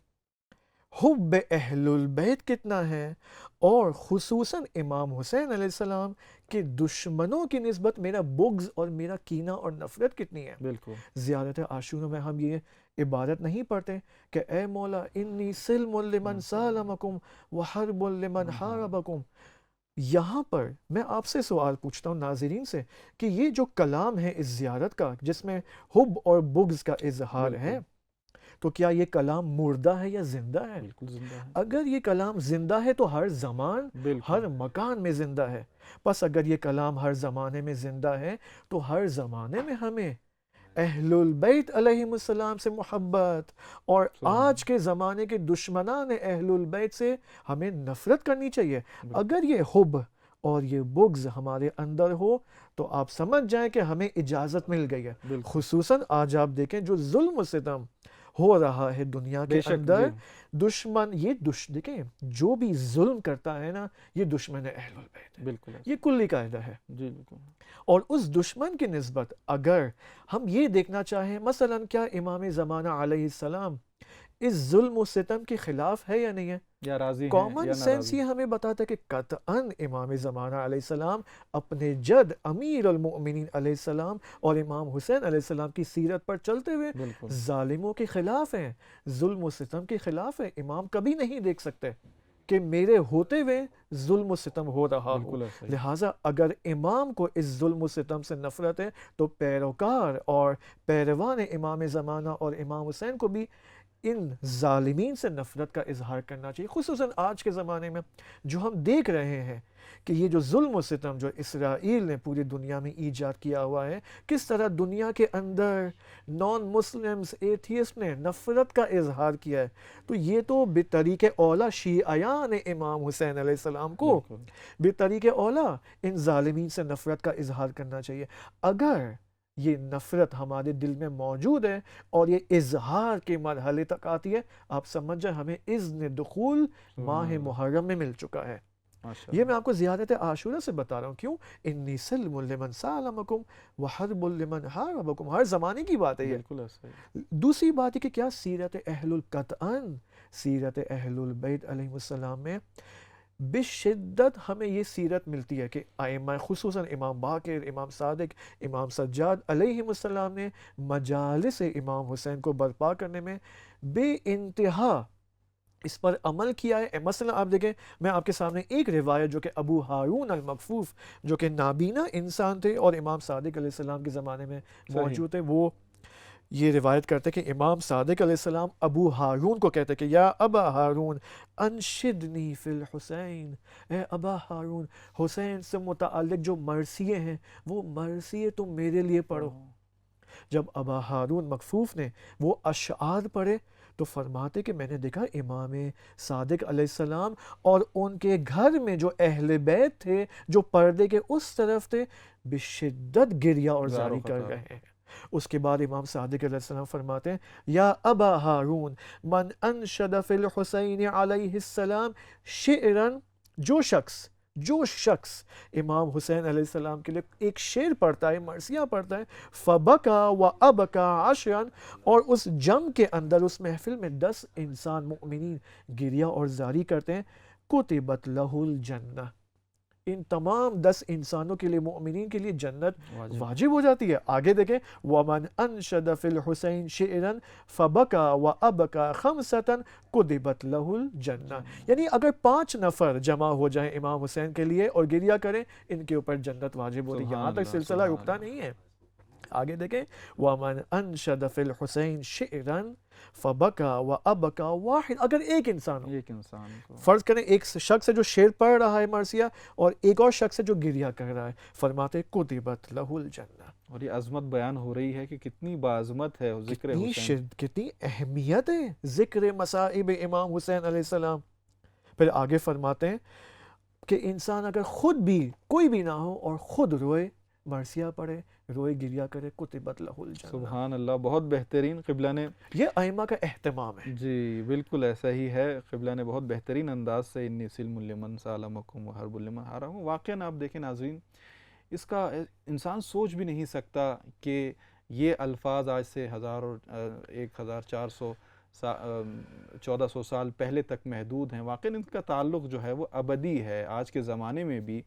حب اہل البیت کتنا ہے، اور خصوصاً امام حسین علیہ السلام کے دشمنوں کی نسبت میرا بغض اور میرا کینہ اور نفرت کتنی ہے۔ بالکل زیارت عاشورہ میں ہم یہ عبادت نہیں پڑھتے کہ اے مولا انی سلم لمن سالمکم وحرب لمن حاربکم۔ یہاں پر میں آپ سے سوال پوچھتا ہوں ناظرین سے کہ یہ جو کلام ہے اس زیارت کا جس میں حب اور بغض کا اظہار ہے، تو کیا یہ کلام مردہ ہے یا زندہ ہے؟ بالکل زندہ ہے۔ اگر یہ کلام زندہ ہے تو ہر زمان ہر مکان میں زندہ ہے، پس اگر یہ کلام ہر زمانے میں زندہ ہے تو ہر زمانے میں ہمیں اہل البیت علیہم السلام سے محبت اور آج کے زمانے کے دشمنان اہل البیت سے ہمیں نفرت کرنی چاہیے۔ اگر یہ حب اور یہ بغض ہمارے اندر ہو تو آپ سمجھ جائیں کہ ہمیں اجازت مل گئی ہے۔ خصوصاً آج آپ دیکھیں جو ظلم و ستم ہو رہا ہے دنیا کے اندر، دشمن یہ دیکھیں جو بھی ظلم کرتا ہے نا یہ دشمن اہل البیت ہے، بالکل یہ کلی قاعدہ ہے۔ جی بالکل۔ اور اس دشمن کی نسبت اگر ہم یہ دیکھنا چاہیں مثلا کیا امام زمانہ علیہ السلام اس ظلم و ستم کے خلاف ہے یا نہیں ہے، یا راضی ہیں کامن یا سینس یہ ہمیں بتاتا ہے کہ قطعاً امام زمانہ علیہ السلام اپنے جد امیر المؤمنین علیہ السلام اور امام حسین علیہ السلام کی سیرت پر چلتے ہوئے ظالموں کے خلاف ہیں، ظلم و ستم کے خلاف ہیں۔ امام کبھی نہیں دیکھ سکتے کہ میرے ہوتے ہوئے ظلم و ستم ہو رہا ہو، لہٰذا اگر امام کو اس ظلم و ستم سے نفرت ہے تو پیروکار اور پیروان امام زمانہ اور امام حسین کو بھی ان ظالمین سے نفرت کا اظہار کرنا چاہیے۔ خصوصاً آج کے زمانے میں جو ہم دیکھ رہے ہیں کہ یہ جو ظلم و ستم جو اسرائیل نے پوری دنیا میں ایجاد کیا ہوا ہے، کس طرح دنیا کے اندر نان مسلمز ایتھیسٹ نے نفرت کا اظہار کیا ہے، تو یہ تو بطریق اولا شیعیان امام حسین علیہ السلام کو بطریق اولا ان ظالمین سے نفرت کا اظہار کرنا چاہیے۔ اگر یہ نفرت ہمارے دل میں موجود ہے اور یہ اظہار کے مرحلے تک آتی ہے، آپ سمجھ جائیں ہمیں اذن دخول ماہ محرم میں مل چکا ہے۔ یہ میں آپ کو زیارت عاشورہ سے بتا رہا ہوں، کیوں؟ انی سلم لمن سالمکم وحرب لمن حاربکم، ہر زمانے کی بات ہے یہ۔ دوسری بات ہے کہ کیا سیرت اہل القطعن سیرت اہل البیت علیہ السلام میں بشدت ہمیں یہ سیرت ملتی ہے کہ ائمہ خصوصاً امام باقر، امام صادق، امام سجاد علیہ السلام نے مجالس امام حسین کو برپا کرنے میں بے انتہا اس پر عمل کیا ہے۔ مثلا آپ دیکھیں میں آپ کے سامنے ایک روایت جو کہ ابو ہارون المکفوف جو کہ نابینا انسان تھے اور امام صادق علیہ السلام کے زمانے میں موجود تھے، وہ یہ روایت کرتے کہ امام صادق علیہ السلام ابو ہارون کو کہتے کہ یا ابا ہارون انشدنی فی الحسین، اے ابا ہارون حسین سے متعلق جو مرثیے ہیں وہ مرثیے تم میرے لیے پڑھو۔ جب ابا ہارون مکفوف نے وہ اشعار پڑھے تو فرماتے کہ میں نے دیکھا امام صادق علیہ السلام اور ان کے گھر میں جو اہل بیت تھے جو پردے کے اس طرف تھے بشدت گریہ اور زاری کر رہے ہیں۔ اس کے بعد امام صادق علیہ السلام فرماتے ہیں یا ابا ہارون من انشد فی الحسین علیہ السلام شعرا، جو شخص امام حسین علیہ السلام کے لیے ایک شعر پڑھتا ہے، مرثیہ پڑھتا ہے، فبکا و ابکا عشرا، اور اس جم کے اندر اس محفل میں 10 انسان مؤمنین گریہ اور زاری کرتے ہیں، کتبت لہ الجنہ، ان تمام 10 انسانوں کے لیے مؤمنین کے لیے جنت واجب ہو جاتی ہے۔ آگے دیکھیں وَمَنْ أَنْشَدَ فِي الْحُسَيْنِ شِعْرًا فَبَكَى وَأَبْكَى خَمْسَةً كُتِبَتْ لَهُ الْجَنَّةُ، یعنی اگر 5 نفر جمع ہو جائیں امام حسین کے لیے اور گریہ کریں، ان کے اوپر جنت واجب ہوتی ہے۔ یہاں تک سلسلہ رکتا نہیں ہے۔ آگے دیکھیں وَمَنْ أَنْشَدَ فِي الْحُسَيْنِ شِعْرًا فَبَكَى وَأَبْكَى واحد، اگر ایک انسان فرض کریں ایک شخص ہے جو شعر پڑھ رہا ہے مرثیہ اور ایک اور شخص ہے جو گریہ کر رہا ہے، فرماتے کتبت لہ الجنہ، اور یہ عظمت بیان ہو رہی ہے کہ کتنی باعظمت ہے ذکر حسین، کتنی اہمیت ہے ذکر مصائب امام حسین علیہ السلام. پھر آگے فرماتے ہیں کہ انسان اگر خود بھی کوئی بھی نہ ہو اور خود روئے، مرثیہ پڑھے، روئے گریا کرے، کتبت لہ الجنہ. سبحان اللہ، بہت بہترین. قبلہ نے یہ ائمہ کا اہتمام ہے. جی بالکل ایسا ہی ہے. قبلہ نے بہت بہترین انداز سے انی سلم لمن سالمکم و حرب لمن حاربکم. واقعاً آپ دیکھیں ناظرین، اس کا انسان سوچ بھی نہیں سکتا کہ یہ الفاظ آج سے 1400 سال پہلے تک محدود ہیں. واقعاً ان کا تعلق جو ہے وہ ابدی ہے، آج کے زمانے میں بھی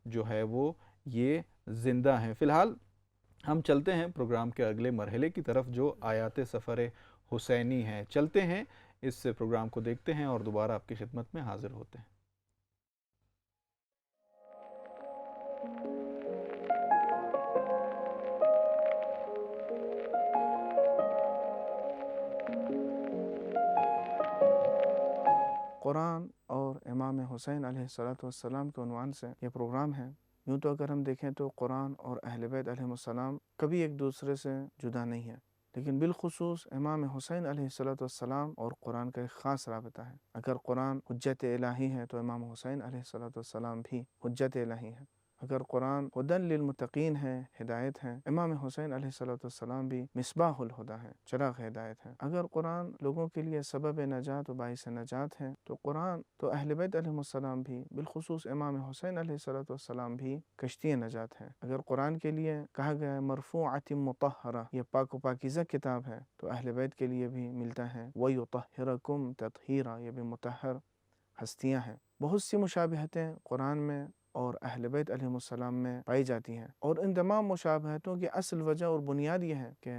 جو ہے وہ یہ زندہ ہیں. فی الحال ہم چلتے ہیں پروگرام کے اگلے مرحلے کی طرف جو آیات سفر حسینی ہیں. چلتے ہیں اس پروگرام کو دیکھتے ہیں اور دوبارہ آپ کی خدمت میں حاضر ہوتے ہیں. قرآن اور امام حسین علیہ السلام کے عنوان سے یہ پروگرام ہے. یوں تو اگر ہم دیکھیں تو قرآن اور اہل بیت علیہ السلام کبھی ایک دوسرے سے جدا نہیں ہیں، لیکن بالخصوص امام حسین علیہ السلام اور قرآن کا ایک خاص رابطہ ہے. اگر قرآن حجت الہی ہے تو امام حسین علیہ السلام بھی حجت الہی ہے. اگر قرآن ہدی للمتقین ہے، ہدایت ہے، امام حسین علیہ السلام بھی مصباح الہدی ہے، چراغ ہدایت ہے. اگر قرآن لوگوں کے لیے سبب نجات و باعث نجات ہے تو قرآن تو اہل بیت علیہ السلام بھی بالخصوص امام حسین علیہ السلام بھی کشتی نجات ہے. اگر قرآن کے لیے کہا گیا ہے مرفوعۃ مطہرہ، یہ پاک و پاکیزہ کتاب ہے، تو اہل بیت کے لیے بھی ملتا ہے وَيُطَهِّرَكُمْ تَطْهِيرًا، یہ بھی مطہر ہستیاں ہیں. بہت سی مشابہتیں قرآن میں اور اہل بیت علیہ السلام میں پائی جاتی ہیں، اور ان تمام مشابہتوں کی اصل وجہ اور بنیاد یہ ہے کہ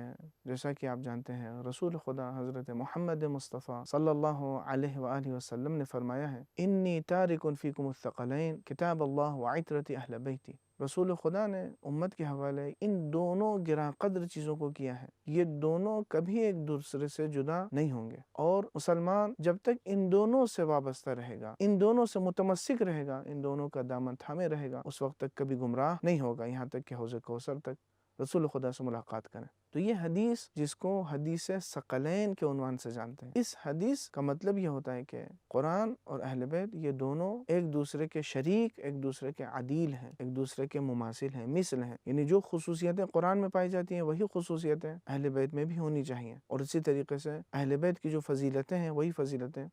جیسا کہ آپ جانتے ہیں رسول خدا حضرت محمد مصطفیٰ صلی اللہ علیہ وآلہ وسلم نے فرمایا ہے انی تارک فیکم الثقلین کتاب اللہ وعطرت اہل بیتی. رسول خدا نے امت کے حوالے ان دونوں گراں قدر چیزوں کو کیا ہے. یہ دونوں کبھی ایک دوسرے سے جدا نہیں ہوں گے، اور مسلمان جب تک ان دونوں سے وابستہ رہے گا، ان دونوں سے متمسک رہے گا، ان دونوں کا دامن تھامے رہے گا، اس وقت تک کبھی گمراہ نہیں ہوگا، یہاں تک کہ حوض کوثر تک رسول خدا سے ملاقات کریں. تو یہ حدیث جس کو حدیث ثقلین کے عنوان سے جانتے ہیں، اس حدیث کا مطلب یہ ہوتا ہے کہ قرآن اور اہل بیت یہ دونوں ایک دوسرے کے شریک، ایک دوسرے کے عدیل ہیں، ایک دوسرے کے مماثل ہیں، مثل ہیں. یعنی جو خصوصیتیں قرآن میں پائی جاتی ہیں وہی خصوصیتیں اہل بیت میں بھی ہونی چاہیے، اور اسی طریقے سے اہل بیت کی جو فضیلتیں ہیں وہی فضیلتیں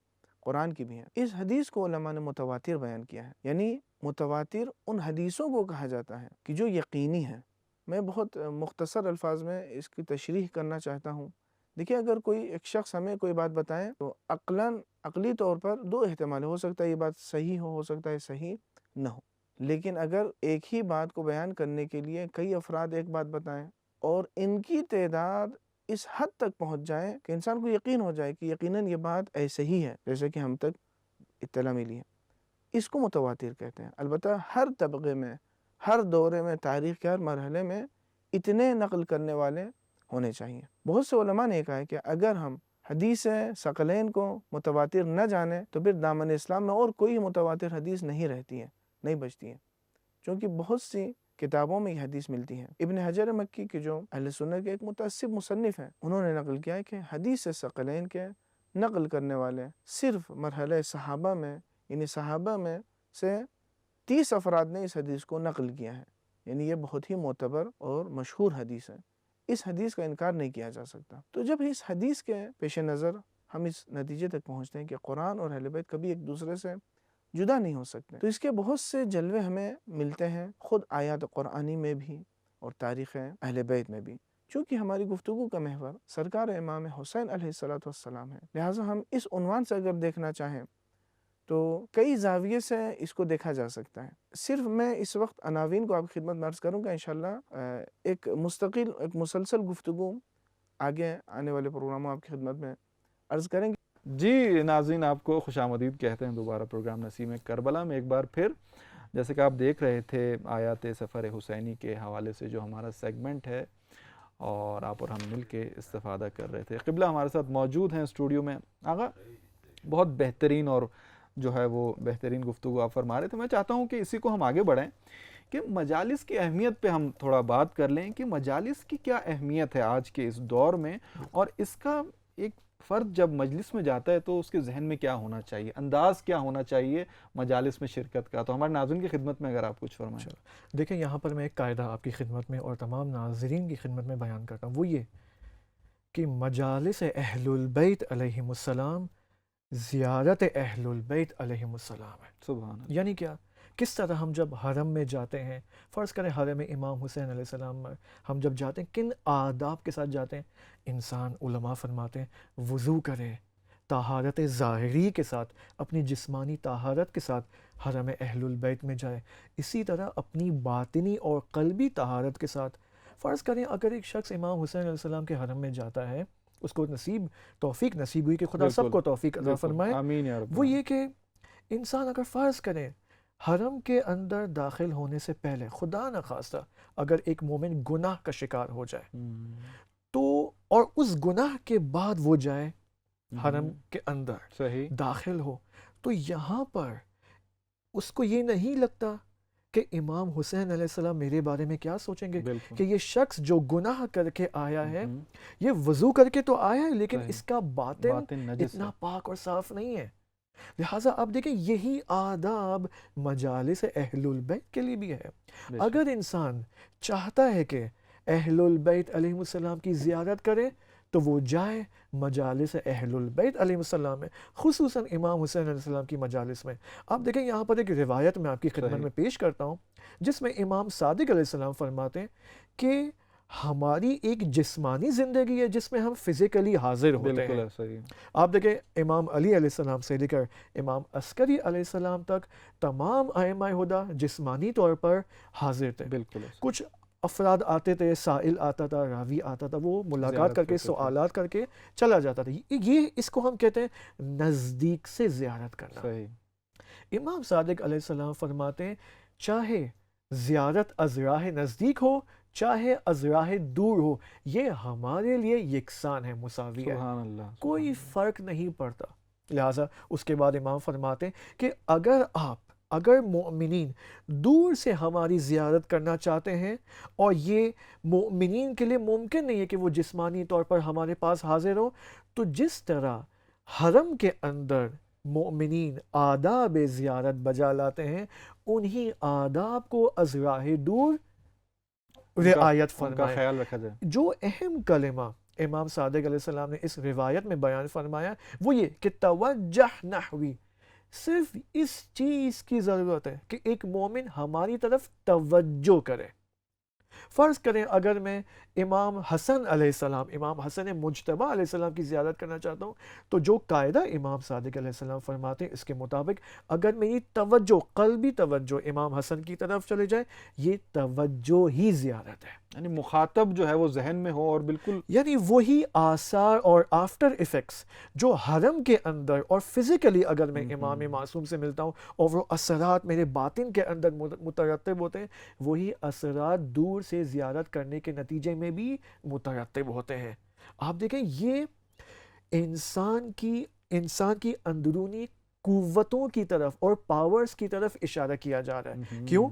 قرآن کی بھی ہیں. اس حدیث کو علماء نے متواتر بیان کیا ہے. یعنی متواتر ان حدیثوں کو کہا جاتا ہے کہ جو یقینی ہیں. میں بہت مختصر الفاظ میں اس کی تشریح کرنا چاہتا ہوں. دیکھیے، اگر کوئی ایک شخص ہمیں کوئی بات بتائے تو عقلی طور پر دو احتمال ہو سکتا ہے یہ بات صحیح ہو سکتا ہے صحیح نہ ہو. لیکن اگر ایک ہی بات کو بیان کرنے کے لیے کئی افراد ایک بات بتائیں اور ان کی تعداد اس حد تک پہنچ جائے کہ انسان کو یقین ہو جائے کہ یقیناً یہ بات ایسے ہی ہے جیسے کہ ہم تک اطلاع ملی ہے، اس کو متواتر کہتے ہیں. البتہ ہر طبقے میں، ہر دورے میں، تاریخ کے ہر مرحلے میں اتنے نقل کرنے والے ہونے چاہیے. بہت سے علماء نے کہا ہے کہ اگر ہم حدیث ثقلین کو متواتر نہ جانیں تو پھر دامن اسلام میں اور کوئی متواتر حدیث نہیں رہتی ہے، نہیں بچتی ہے، چونکہ بہت سی کتابوں میں یہ حدیث ملتی ہے. ابن حجر مکی کے جو اہل سنت کے ایک متعصب مصنف ہیں، انہوں نے نقل کیا ہے کہ حدیث ثقلین کے نقل کرنے والے صرف مرحلہ صحابہ میں، یعنی صحابہ میں سے 30 افراد نے اس حدیث کو نقل کیا ہے. یعنی یہ بہت ہی معتبر اور مشہور حدیث ہے، اس حدیث کا انکار نہیں کیا جا سکتا. تو جب اس حدیث کے پیش نظر ہم اس نتیجے تک پہنچتے ہیں کہ قرآن اور اہل بیت کبھی ایک دوسرے سے جدا نہیں ہو سکتے، تو اس کے بہت سے جلوے ہمیں ملتے ہیں خود آیات قرآنی میں بھی اور تاریخ اہل بیت میں بھی. چونکہ ہماری گفتگو کا محور سرکار امام حسین علیہ السلام ہے، لہٰذا ہم اس عنوان سے اگر دیکھنا چاہیں تو کئی زاویے سے اس کو دیکھا جا سکتا ہے. صرف میں اس وقت عناوین کو آپ کی خدمت میں عرض کروں گا، انشاءاللہ ایک مستقل، ایک مسلسل گفتگو آگے آنے والے پروگراموں آپ کی خدمت میں عرض کریں گے. جی ناظرین، آپ کو خوش آمدید کہتے ہیں دوبارہ پروگرام نسیم کربلا میں. ایک بار پھر جیسے کہ آپ دیکھ رہے تھے آیات سفر حسینی کے حوالے سے جو ہمارا سیگمنٹ ہے، اور آپ اور ہم مل کے استفادہ کر رہے تھے. قبلہ ہمارے ساتھ موجود ہیں اسٹوڈیو میں. آغا بہت بہترین اور جو ہے وہ بہترین گفتگو آپ فرما رہے تھے. میں چاہتا ہوں کہ اسی کو ہم آگے بڑھیں، کہ مجالس کی اہمیت پہ ہم تھوڑا بات کر لیں کہ مجالس کی کیا اہمیت ہے آج کے اس دور میں، اور اس کا ایک فرد جب مجلس میں جاتا ہے تو اس کے ذہن میں کیا ہونا چاہیے، انداز کیا ہونا چاہیے مجالس میں شرکت کا. تو ہمارے ناظرین کی خدمت میں اگر آپ کچھ فرمائیں. دیکھیں یہاں پر میں ایک قاعدہ آپ کی خدمت میں اور تمام ناظرین کی خدمت میں بیان کرتا ہوں، وہ یہ کہ مجالس اہل البیت علیہم السلام زیارت اہل البیت علیہم السلام ہے. سبحان اللہ. یعنی کیا، کس طرح ہم جب حرم میں جاتے ہیں، فرض کریں حرم امام حسین علیہ السلام میں ہم جب جاتے ہیں کن آداب کے ساتھ جاتے ہیں. انسان، علماء فرماتے ہیں وضو کرے، طہارت ظاہری کے ساتھ، اپنی جسمانی طہارت کے ساتھ حرم اہل البیت میں جائے. اسی طرح اپنی باطنی اور قلبی طہارت کے ساتھ. فرض کریں اگر ایک شخص امام حسین علیہ السلام کے حرم میں جاتا ہے، اس کو توفیق نصیب ہوئی کہ خدا سب کو توفیق عطا فرمائے، آمین یا رب. وہ یہ کہ انسان اگر فرض کریں حرم کے اندر داخل ہونے سے پہلے خدا نخواستہ اگر ایک مومن گناہ کا شکار ہو جائے تو، اور اس گناہ کے بعد وہ جائے حرم کے اندر صحیح داخل ہو، تو یہاں پر اس کو یہ نہیں لگتا کہ امام حسین علیہ السلام میرے بارے میں کیا سوچیں گے، کہ یہ شخص جو گناہ کر کے آیا ہے، یہ وضو کر کے تو آیا ہے لیکن اس کا باطن اتنا پاک اور صاف نہیں ہے. لہٰذا آپ دیکھیں یہی آداب مجالس اہل البیت کے لیے بھی ہے. اگر انسان چاہتا ہے کہ اہل البیت علیہ السلام کی زیارت کرے تو وہ جائے مجالس اہل البیت علیہ السلام میں، خصوصاً امام حسین علیہ السلام کی مجالس میں. آپ دیکھیں یہاں پر ایک روایت میں آپ کی خدمت میں پیش کرتا ہوں جس میں امام صادق علیہ السلام فرماتے ہیں کہ ہماری ایک جسمانی زندگی ہے جس میں ہم فزیکلی حاضر ہوتے ہیں. آپ دیکھیں امام علی علیہ السلام سے لے کر امام عسکری علیہ السلام تک تمام ائمہ ہدیٰ جسمانی طور پر حاضر تھے. کچھ افراد آتے تھے، سائل آتا تھا، راوی آتا تھا، وہ ملاقات کر کے سوالات کر کے چلا جاتا تھا. یہ اس کو ہم کہتے ہیں نزدیک سے زیارت کرنا. امام صادق علیہ السلام فرماتے ہیں چاہے زیارت از راہ نزدیک ہو چاہے از راہ دور ہو، یہ ہمارے لیے یکساں ہے، مساوی ہے، کوئی فرق نہیں پڑتا. لہٰذا اس کے بعد امام فرماتے ہیں کہ اگر مومنین دور سے ہماری زیارت کرنا چاہتے ہیں اور یہ مومنین کے لیے ممکن نہیں ہے کہ وہ جسمانی طور پر ہمارے پاس حاضر ہو، تو جس طرح حرم کے اندر مومنین آداب زیارت بجا لاتے ہیں، انہی آداب کو از راہ دور رعایت فرمائے. خیال رکھا جائے. جو اہم کلمہ امام صادق علیہ السلام نے اس روایت میں بیان فرمایا وہ یہ کہ توجہ نحوی، صرف اس چیز کی ضرورت ہے کہ ایک مومن ہماری طرف توجہ کرے. فرض کریں اگر میں امام حسن علیہ السلام، امام حسن مجتبی علیہ السلام کی زیارت کرنا چاہتا ہوں، تو جو قاعدہ امام صادق علیہ السلام فرماتے ہیں اس کے مطابق اگر میری توجہ، قلبی توجہ امام حسن کی طرف چلے جائے، یہ توجہ ہی زیارت ہے. یعنی مخاطب جو ہے وہ ذہن میں ہو اور بالکل یعنی وہی آثار اور آفٹر ایفیکٹس جو حرم کے اندر اور فزیکلی اگر میں امام معصوم سے ملتا ہوں اور وہ اثرات میرے باطن کے اندر مترتب ہوتے ہیں، وہی اثرات دور سے زیارت کرنے کے نتیجے میں بھی مترتب ہوتے ہیں. آپ دیکھیں یہ انسان کی اندرونی قوتوں کی طرف اور پاورز کی طرف اشارہ کیا جا رہا ہے. کیوں؟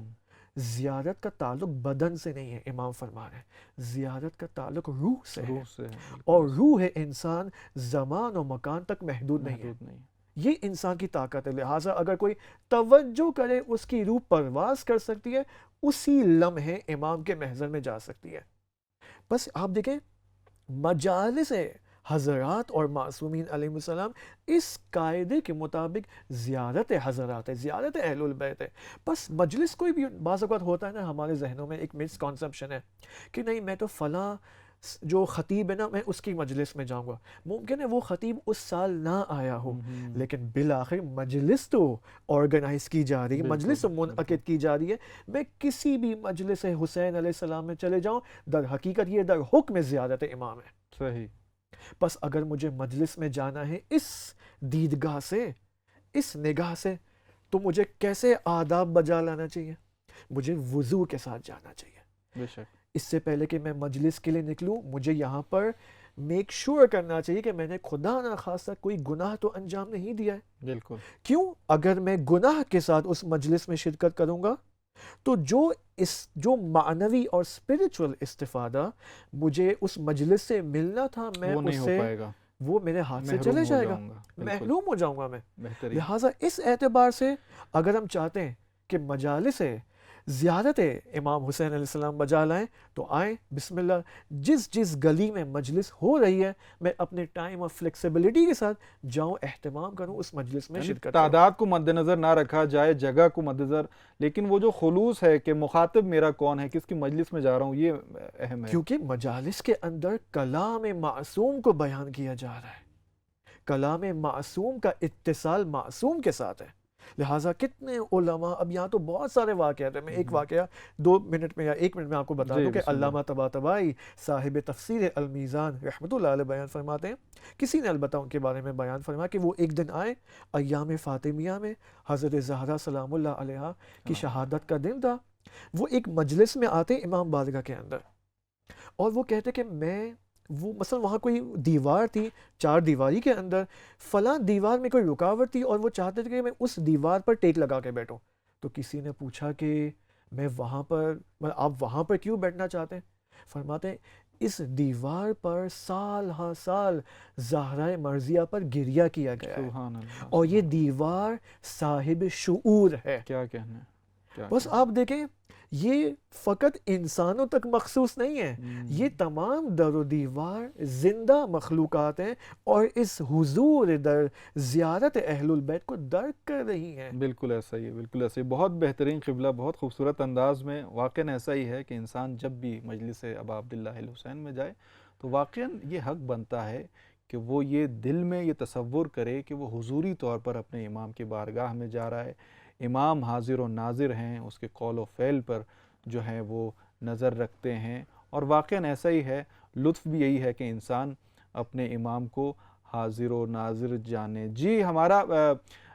زیارت کا تعلق بدن سے نہیں ہے، امام فرما رہے ہیں زیارت کا تعلق روح سے ہے، اور روح انسان زمان و مکان تک محدود نہیں ہے. یہ انسان کی طاقت ہے. لہٰذا اگر کوئی توجہ کرے اس کی روح پرواز کر سکتی ہے، اسی لمحے امام کے محضر میں جا سکتی ہے. بس آپ دیکھیں مجالس حضرات اور معصومین علیہ السلام اس قاعدے کے مطابق زیارت حضرات ہے، زیارت اہل البیت ہے. بس مجلس کوئی بھی بعض اوقات ہوتا ہے نا، ہمارے ذہنوں میں ایک مس کانسیپشن ہے کہ نہیں میں تو فلاں جو خطیب ہے نا میں اس کی مجلس میں جاؤں گا. ممکن ہے وہ خطیب اس سال نہ آیا ہو، لیکن بالآخر مجلس تو آرگنائز کی جا رہی ہے، مجلس منعقد کی جا رہی ہے. میں کسی بھی مجلس حسین علیہ السلام میں چلے جاؤں، در حقیقت یہ در حکم زیارت امام ہے. صحیح. بس اگر مجھے مجلس میں جانا ہے اس دیدگاہ سے، اس نگاہ سے، تو مجھے کیسے آداب بجا لانا چاہیے؟ مجھے وضو کے ساتھ جانا چاہیے. بے شک. اس سے پہلے کہ میں مجلس کے لیے نکلوں مجھے یہاں پر میک شور کرنا چاہیے کہ میں نے خدا نہ خواستہ کوئی گناہ تو انجام نہیں دیا ہے. بالکل. کیوں؟ اگر میں گناہ کے ساتھ اس مجلس میں شرکت کروں گا تو جو معنوی اور اسپرچل استفادہ مجھے اس مجلس سے ملنا تھا، میں وہ اس نہیں ہو سے پائے گا، وہ میرے ہاتھ سے محروم چلے ہو جائے گا، جاؤں گا۔ بالکل، محروم ہو جاؤں گا میں۔ بہترین۔ لہٰذا اس اعتبار سے اگر ہم چاہتے ہیں کہ مجالس زیارت امام حسین علیہ السلام بجا لائیں تو آئیں، بسم اللہ، جس گلی میں مجلس ہو رہی ہے میں اپنے ٹائم اور فلیکسیبلٹی کے ساتھ جاؤں، اہتمام کروں، اس مجلس میں یعنی شرکت کروں۔ تعداد کو مد نظر نہ رکھا جائے، جگہ کو مد نظر، لیکن وہ جو خلوص ہے کہ مخاطب میرا کون ہے، کس کی مجلس میں جا رہا ہوں، یہ اہم ہے۔ کیونکہ مجالس کے اندر کلام معصوم کو بیان کیا جا رہا ہے، کلام معصوم کا اتصال معصوم کے ساتھ ہے۔ لہٰذا کتنے علماء، اب یہاں تو بہت سارے واقعات ہیں، میں ایک واقعہ 2 منٹ میں یا 1 منٹ میں آپ کو بتا دوں کہ علامہ طباطبائی صاحب تفسیر المیزان رحمۃ اللہ علیہ بیان فرماتے ہیں، کسی نے البتہ ان کے بارے میں بیان فرمایا کہ وہ ایک دن آئے، ایام فاطمیہ میں حضرت زہرا سلام اللہ علیہا کی شہادت کا دن تھا، وہ ایک مجلس میں آتے امام بارگاہ کے اندر، اور وہ کہتے کہ وہ مثلا وہاں کوئی دیوار تھی، 4 دیواری کے اندر فلاں دیوار میں کوئی رکاوٹ تھی اور وہ چاہتے تھے کہ میں اس دیوار پر ٹیک لگا کے بیٹھوں۔ تو کسی نے پوچھا کہ میں وہاں پر، آپ وہاں پر کیوں بیٹھنا چاہتے ہیں؟ فرماتے ہیں اس دیوار پر سال ہا سال زہرہ مرضیہ پر گریہ کیا گیا ہے، سبحان اللہ، اور یہ دیوار صاحب شعور ہے۔ کیا کہنا ہے، بس آپ دیکھیں یہ فقط انسانوں تک مخصوص نہیں ہے، یہ تمام در و دیوار زندہ مخلوقات ہیں اور اس حضور در زیارت اہل البیت کو درک کر رہی ہیں۔ بالکل ایسا ہی ہے، بالکل ایسا ہی، بہت بہترین قبلہ، بہت خوبصورت انداز میں۔ واقعاً ایسا ہی ہے کہ انسان جب بھی مجلس ابا عبداللہ الحسین میں جائے تو واقعاً یہ حق بنتا ہے کہ وہ یہ دل میں یہ تصور کرے کہ وہ حضوری طور پر اپنے امام کی بارگاہ میں جا رہا ہے، امام حاضر و ناظر ہیں، اس کے قول و فعل پر جو ہے وہ نظر رکھتے ہیں، اور واقعاً ایسا ہی ہے۔ لطف بھی یہی ہے کہ انسان اپنے امام کو حاضر و ناظر جانے۔ جی ہمارا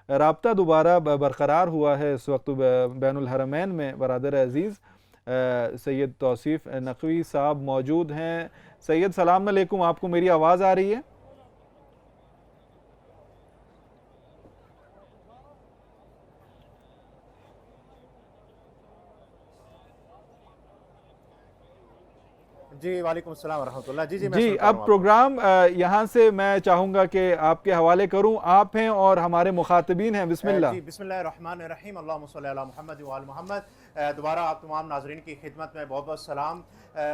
رابطہ دوبارہ برقرار ہوا ہے اس وقت بین الحرمین میں۔ برادر عزیز سید توصیف نقوی صاحب موجود ہیں۔ سید سلام علیکم، آپ کو میری آواز آ رہی ہے؟ جی وعلیکم السلام ورحمۃ اللہ۔ جی جی اب پروگرام یہاں سے میں چاہوں گا کہ آپ کے حوالے کروں، آپ ہیں اور ہمارے مخاطبین ہیں۔ بسم اللہ۔ جی بسم اللہ الرحمن الرحیم، اللہم صلی علی محمد وآل محمد۔ دوبارہ آپ تمام ناظرین کی خدمت میں بہت بہت سلام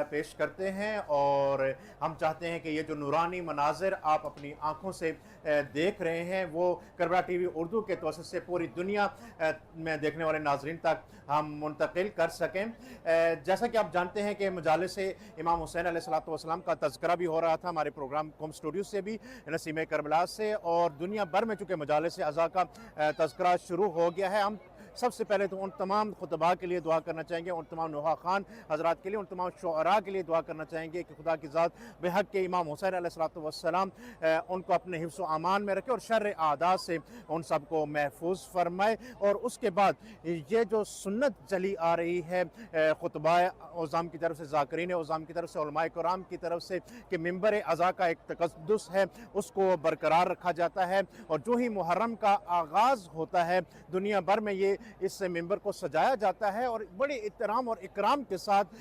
پیش کرتے ہیں، اور ہم چاہتے ہیں کہ یہ جو نورانی مناظر آپ اپنی آنکھوں سے دیکھ رہے ہیں وہ کربلا ٹی وی اردو کے توسط سے پوری دنیا میں دیکھنے والے ناظرین تک ہم منتقل کر سکیں۔ جیسا کہ آپ جانتے ہیں کہ مجالس امام حسین علیہ السلام کا تذکرہ بھی ہو رہا تھا ہمارے پروگرام کوم اسٹوڈیو سے بھی، نسیم کربلا سے، اور دنیا بھر میں چونکہ مجالس ازا کا تذکرہ شروع ہو گیا ہے، ہم سب سے پہلے تو ان تمام خطباء کے لیے دعا کرنا چاہیں گے، ان تمام نوحہ خان حضرات کے لیے، ان تمام شعراء کے لیے دعا کرنا چاہیں گے کہ خدا کی ذات بحق کے امام حسین علیہ السلام ان کو اپنے حفظ و امان میں رکھے اور شر اعداء سے ان سب کو محفوظ فرمائے۔ اور اس کے بعد یہ جو سنت چلی آ رہی ہے خطباء عظام کی طرف سے، ذاکرین عظام کی طرف سے، علماء کرام کی طرف سے، کہ ممبر عزا کا ایک تقدس ہے اس کو برقرار رکھا جاتا ہے، اور جو ہی محرم کا آغاز ہوتا ہے دنیا بھر میں یہ اس ممبر کو سجایا جاتا ہے، اور بڑے احترام اور اکرام کے ساتھ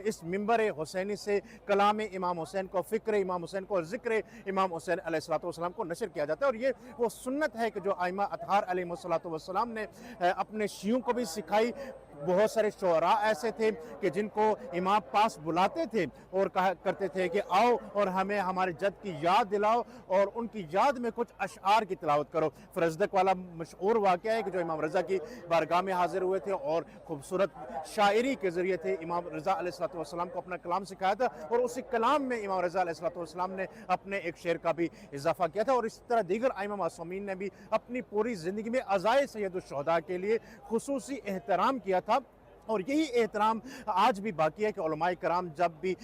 اس ممبر حسینی سے کلام امام حسین کو، فکر امام حسین کو اور ذکر امام حسین علیہ السلام کو نشر کیا جاتا ہے۔ اور یہ وہ سنت ہے کہ جو ائمہ اطہار علیہ السلام نے اپنے شیعوں کو بھی سکھائی۔ بہت سارے شعراء ایسے تھے کہ جن کو امام پاس بلاتے تھے اور کہا کرتے تھے کہ آؤ اور ہمیں ہمارے جد کی یاد دلاؤ اور ان کی یاد میں کچھ اشعار کی تلاوت کرو۔ فرزدق والا مشہور واقعہ ہے کہ جو امام رضا کی بارگاہ میں حاضر ہوئے تھے اور خوبصورت شاعری کے ذریعے تھے امام رضا علیہ السلام کو اپنا کلام سکھایا تھا، اور اسی کلام میں امام رضا علیہ السلام نے اپنے ایک شعر کا بھی اضافہ کیا تھا۔ اور اس طرح دیگر ائمہ معصومین نے بھی اپنی پوری زندگی میں عزائے سید الشہداء کے لیے خصوصی احترام کیا تھا۔ اور یہی احترام آج بھی باقی ہے کہ علماء کرام جب بھی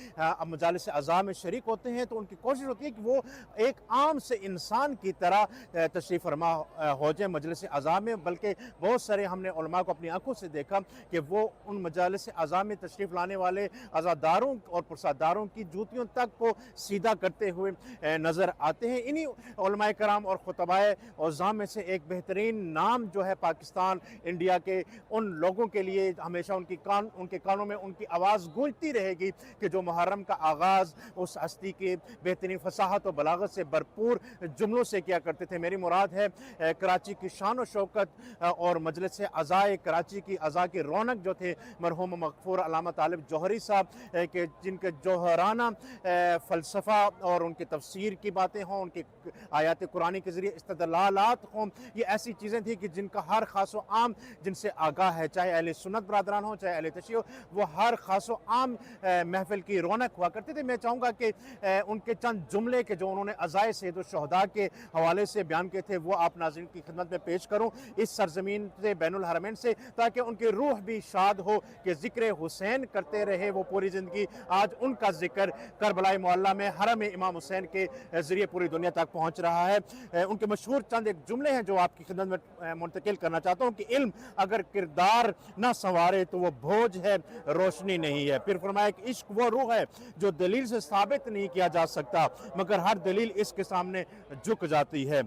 مجالس اعضاء میں شریک ہوتے ہیں تو ان کی کوشش ہوتی ہے کہ وہ ایک عام سے انسان کی طرح تشریف فرما ہو جائیں مجلس اعضاء میں، بلکہ بہت سارے ہم نے علماء کو اپنی آنکھوں سے دیکھا کہ وہ ان مجالس اعضاء میں تشریف لانے والے عزاداروں اور پرساداروں کی جوتیوں تک کو سیدھا کرتے ہوئے نظر آتے ہیں۔ انہی علماء کرام اور خطباء اعظام میں سے ایک بہترین نام جو ہے پاکستان انڈیا کے ان لوگوں کے لیے ہمیشہ ان کے کانوں میں ان کی آواز گونجتی رہے گی کہ جو محرم کا آغاز اس ہستی کے بہترین فصاحت و بلاغت سے بھرپور جملوں سے کیا کرتے تھے۔ میری مراد ہے کراچی کی شان و شوکت اور مجلس اعضاء کراچی کی اعضاء کی رونق جو تھے مرحوم مغفور علامہ طالب جوہری صاحب کہ جن کے جوہرانہ فلسفہ اور ان کی تفسیر کی باتیں ہوں، ان کی آیات قرآنی کے ذریعے استدلالات ہوں، یہ ایسی چیزیں تھیں کہ جن کا ہر خاص و عام جن سے آگاہ ہے، چاہے اہل سنت برادران ہو چاہے اہل تشیع ہو، وہ ہر خاص و عام محفل کی رونق ہوا کرتے تھے۔ میں چاہوں گا کہ ان کے چند جملے کے جو انہوں نے عزائے سید الشہداء کے حوالے سے بیان کیے تھے وہ آپ ناظرین کی خدمت میں پیش کروں اس سرزمین سے بین الحرمین سے، تاکہ ان کی روح بھی شاد ہو کہ ذکر حسین کرتے رہے وہ پوری زندگی۔ آج ان کا ذکر کربلا معلیٰ میں حرم امام حسین کے ذریعے پوری دنیا تک پہنچ رہا ہے۔ ان کے مشہور چند ایک جملے ہیں جو آپ کی خدمت میں منتقل کرنا چاہتا ہوں کہ علم اگر کردار نہ سنوارے تو وہ بوجھ ہے، روشنی نہیں ہے۔ پھر فرمایا کہ عشق وہ روح ہے جو دلیل سے ثابت نہیں کیا جا سکتا مگر ہر دلیل اس کے سامنے جھک جاتی ہے۔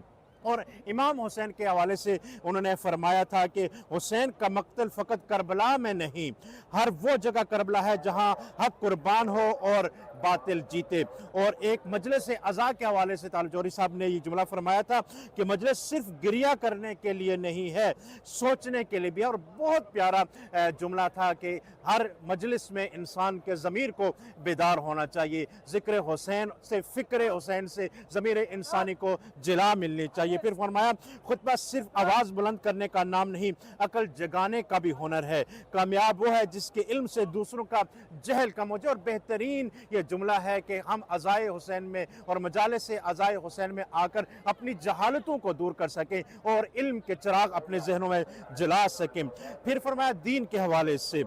اور امام حسین کے حوالے سے انہوں نے فرمایا تھا کہ حسین کا مقتل فقط کربلا میں نہیں، ہر وہ جگہ کربلا ہے جہاں حق قربان ہو اور باطل جیتے۔ اور ایک مجلس اعضاء کے حوالے سے طالب جوہری صاحب نے یہ جملہ فرمایا تھا کہ مجلس صرف گریہ کرنے کے لیے نہیں ہے، سوچنے کے لیے بھی ہے۔ اور بہت پیارا جملہ تھا کہ ہر مجلس میں انسان کے ضمیر کو بیدار ہونا چاہیے، ذکر حسین سے، فکر حسین سے ضمیر انسانی کو جلا ملنی چاہیے۔ پھر فرمایا خطبہ صرف آواز بلند کرنے کا نام نہیں، عقل جگانے کا بھی ہنر ہے۔ کامیاب وہ ہے جس کے علم سے دوسروں کا جہل کم ہو جائے۔ اور بہترین یہ جملہ ہے کہ ہم عزائے حسین میں اور مجالس عزائے حسین میں آ کر اپنی جہالتوں کو دور کر سکیں اور علم کے چراغ اپنے ذہنوں میں جلا سکیں۔ پھر فرمایا دین کے حوالے سے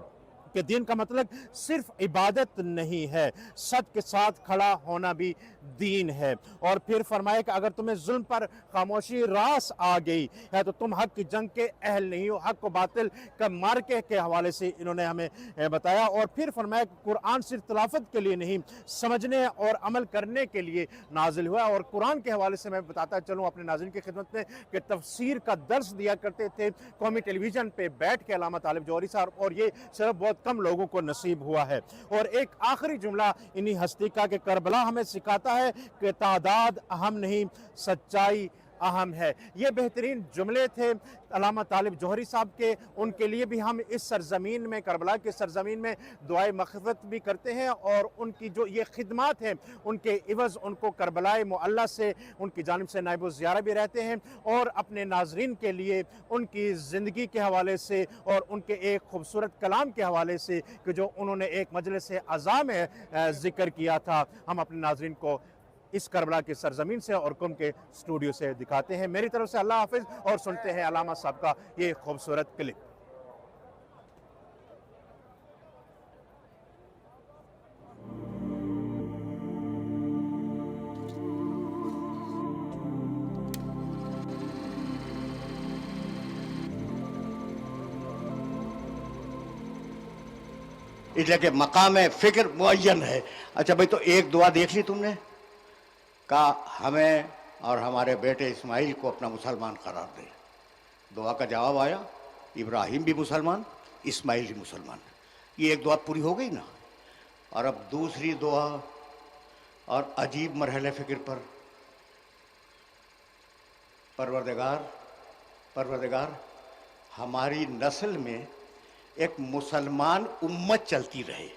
کہ دین کا مطلب صرف عبادت نہیں ہے، سچ کے ساتھ کھڑا ہونا بھی دین ہے۔ اور پھر فرمایا کہ اگر تمہیں ظلم پر خاموشی راس آ گئی ہے تو تم حق کی جنگ کے اہل نہیں ہو۔ حق و باطل کا مارکے کے حوالے سے انہوں نے ہمیں بتایا۔ اور پھر فرمایا کہ قرآن صرف تلاوت کے لیے نہیں، سمجھنے اور عمل کرنے کے لیے نازل ہوا۔ اور قرآن کے حوالے سے میں بتاتا چلوں اپنے ناظرین کی خدمت میں کہ تفسیر کا درس دیا کرتے تھے قومی ٹیلی ویژن پہ بیٹھ کے علامہ طالب جوہری صاحب، اور یہ صرف بہت کم لوگوں کو نصیب ہوا ہے۔ اور ایک آخری جملہ انہی ہستی کا کہ کربلا ہمیں سکھاتا ہے کہ تعداد اہم نہیں، سچائی اہم ہے۔ یہ بہترین جملے تھے علامہ طالب جوہری صاحب کے، ان کے لیے بھی ہم اس سرزمین میں، کربلا کے سرزمین میں دعائے مغفرت بھی کرتے ہیں، اور ان کی جو یہ خدمات ہیں ان کے عوض ان کو کربلا معلیٰ سے ان کی جانب سے نائب الزیارہ بھی رہتے ہیں، اور اپنے ناظرین کے لیے ان کی زندگی کے حوالے سے اور ان کے ایک خوبصورت کلام کے حوالے سے کہ جو انہوں نے ایک مجلس اعضاء میں ذکر کیا تھا، ہم اپنے ناظرین کو اس کربلا کے سرزمین سے اور قم کے اسٹوڈیو سے دکھاتے ہیں۔ میری طرف سے اللہ حافظ، اور سنتے ہیں علامہ صاحب کا یہ خوبصورت کلپ۔ اس لیے کہ مقام فکر معین ہے۔ اچھا بھائی، تو ایک دعا دیکھ لی تم نے، کہا ہمیں اور ہمارے بیٹے اسماعیل کو اپنا مسلمان قرار دے۔ دعا کا جواب آیا، ابراہیم بھی مسلمان، اسماعیل بھی مسلمان۔ یہ ایک دعا پوری ہو گئی نا۔ اور اب دوسری دعا اور عجیب مرحلہ فکر پر، پروردگار ہماری نسل میں ایک مسلمان امت چلتی رہے۔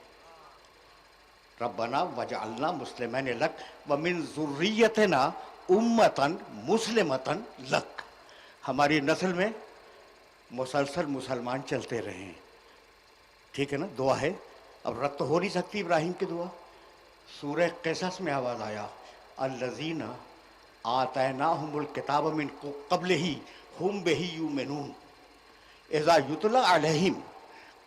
ربنا وجعلنا مسلمین لک ومن ذریتنا امتاً مسلمتاً لک، ہماری نسل میں مسلسل مسلمان چلتے رہیں۔ ٹھیک ہے نا، دعا ہے۔ اب رد تو ہو نہیں سکتی ابراہیم کی دعا۔ سورہ قصص میں آواز آیا، الذین آتیناہم الکتاب من قبلہ ہم بہ یؤمنون اذا یتلی علیہم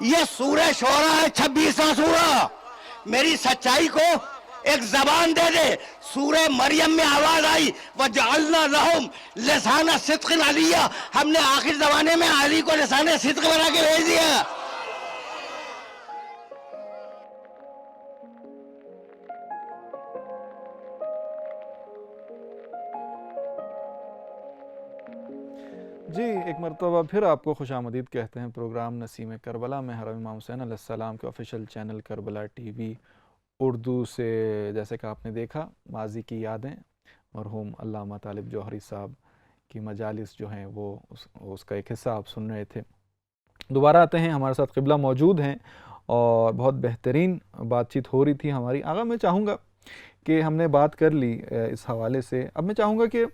یہ سورہ شعراء ہے 26واں سورہ. میری سچائی کو ایک زبان دے دے. سورہ مریم میں آواز آئی وَجَعَلْنَا لَهُمْ لِسَانَ صِدْقٍ عَلِيًّا, ہم نے آخر زمانے میں علی کو لسان صدق بنا کے بھیج دیا. جی ایک مرتبہ پھر آپ کو خوش آمدید کہتے ہیں پروگرام نسیم کربلا میں. حرم امام حسین علیہ السلام کے official channel Karbala T V Urdu سے. جیسے کہ آپ نے دیکھا ماضی کی یادیں مرحوم علامہ طالب جوہری صاحب کی مجالس جو ہیں وہ اس کا ایک حصہ آپ سن رہے تھے. دوبارہ آتے ہیں, ہمارے ساتھ قبلہ موجود ہیں اور بہت بہترین بات چیت ہو رہی تھی ہماری. آغا میں چاہوں گا کہ ہم نے بات کر لی اس حوالے سے, اب میں چاہوں گا کہ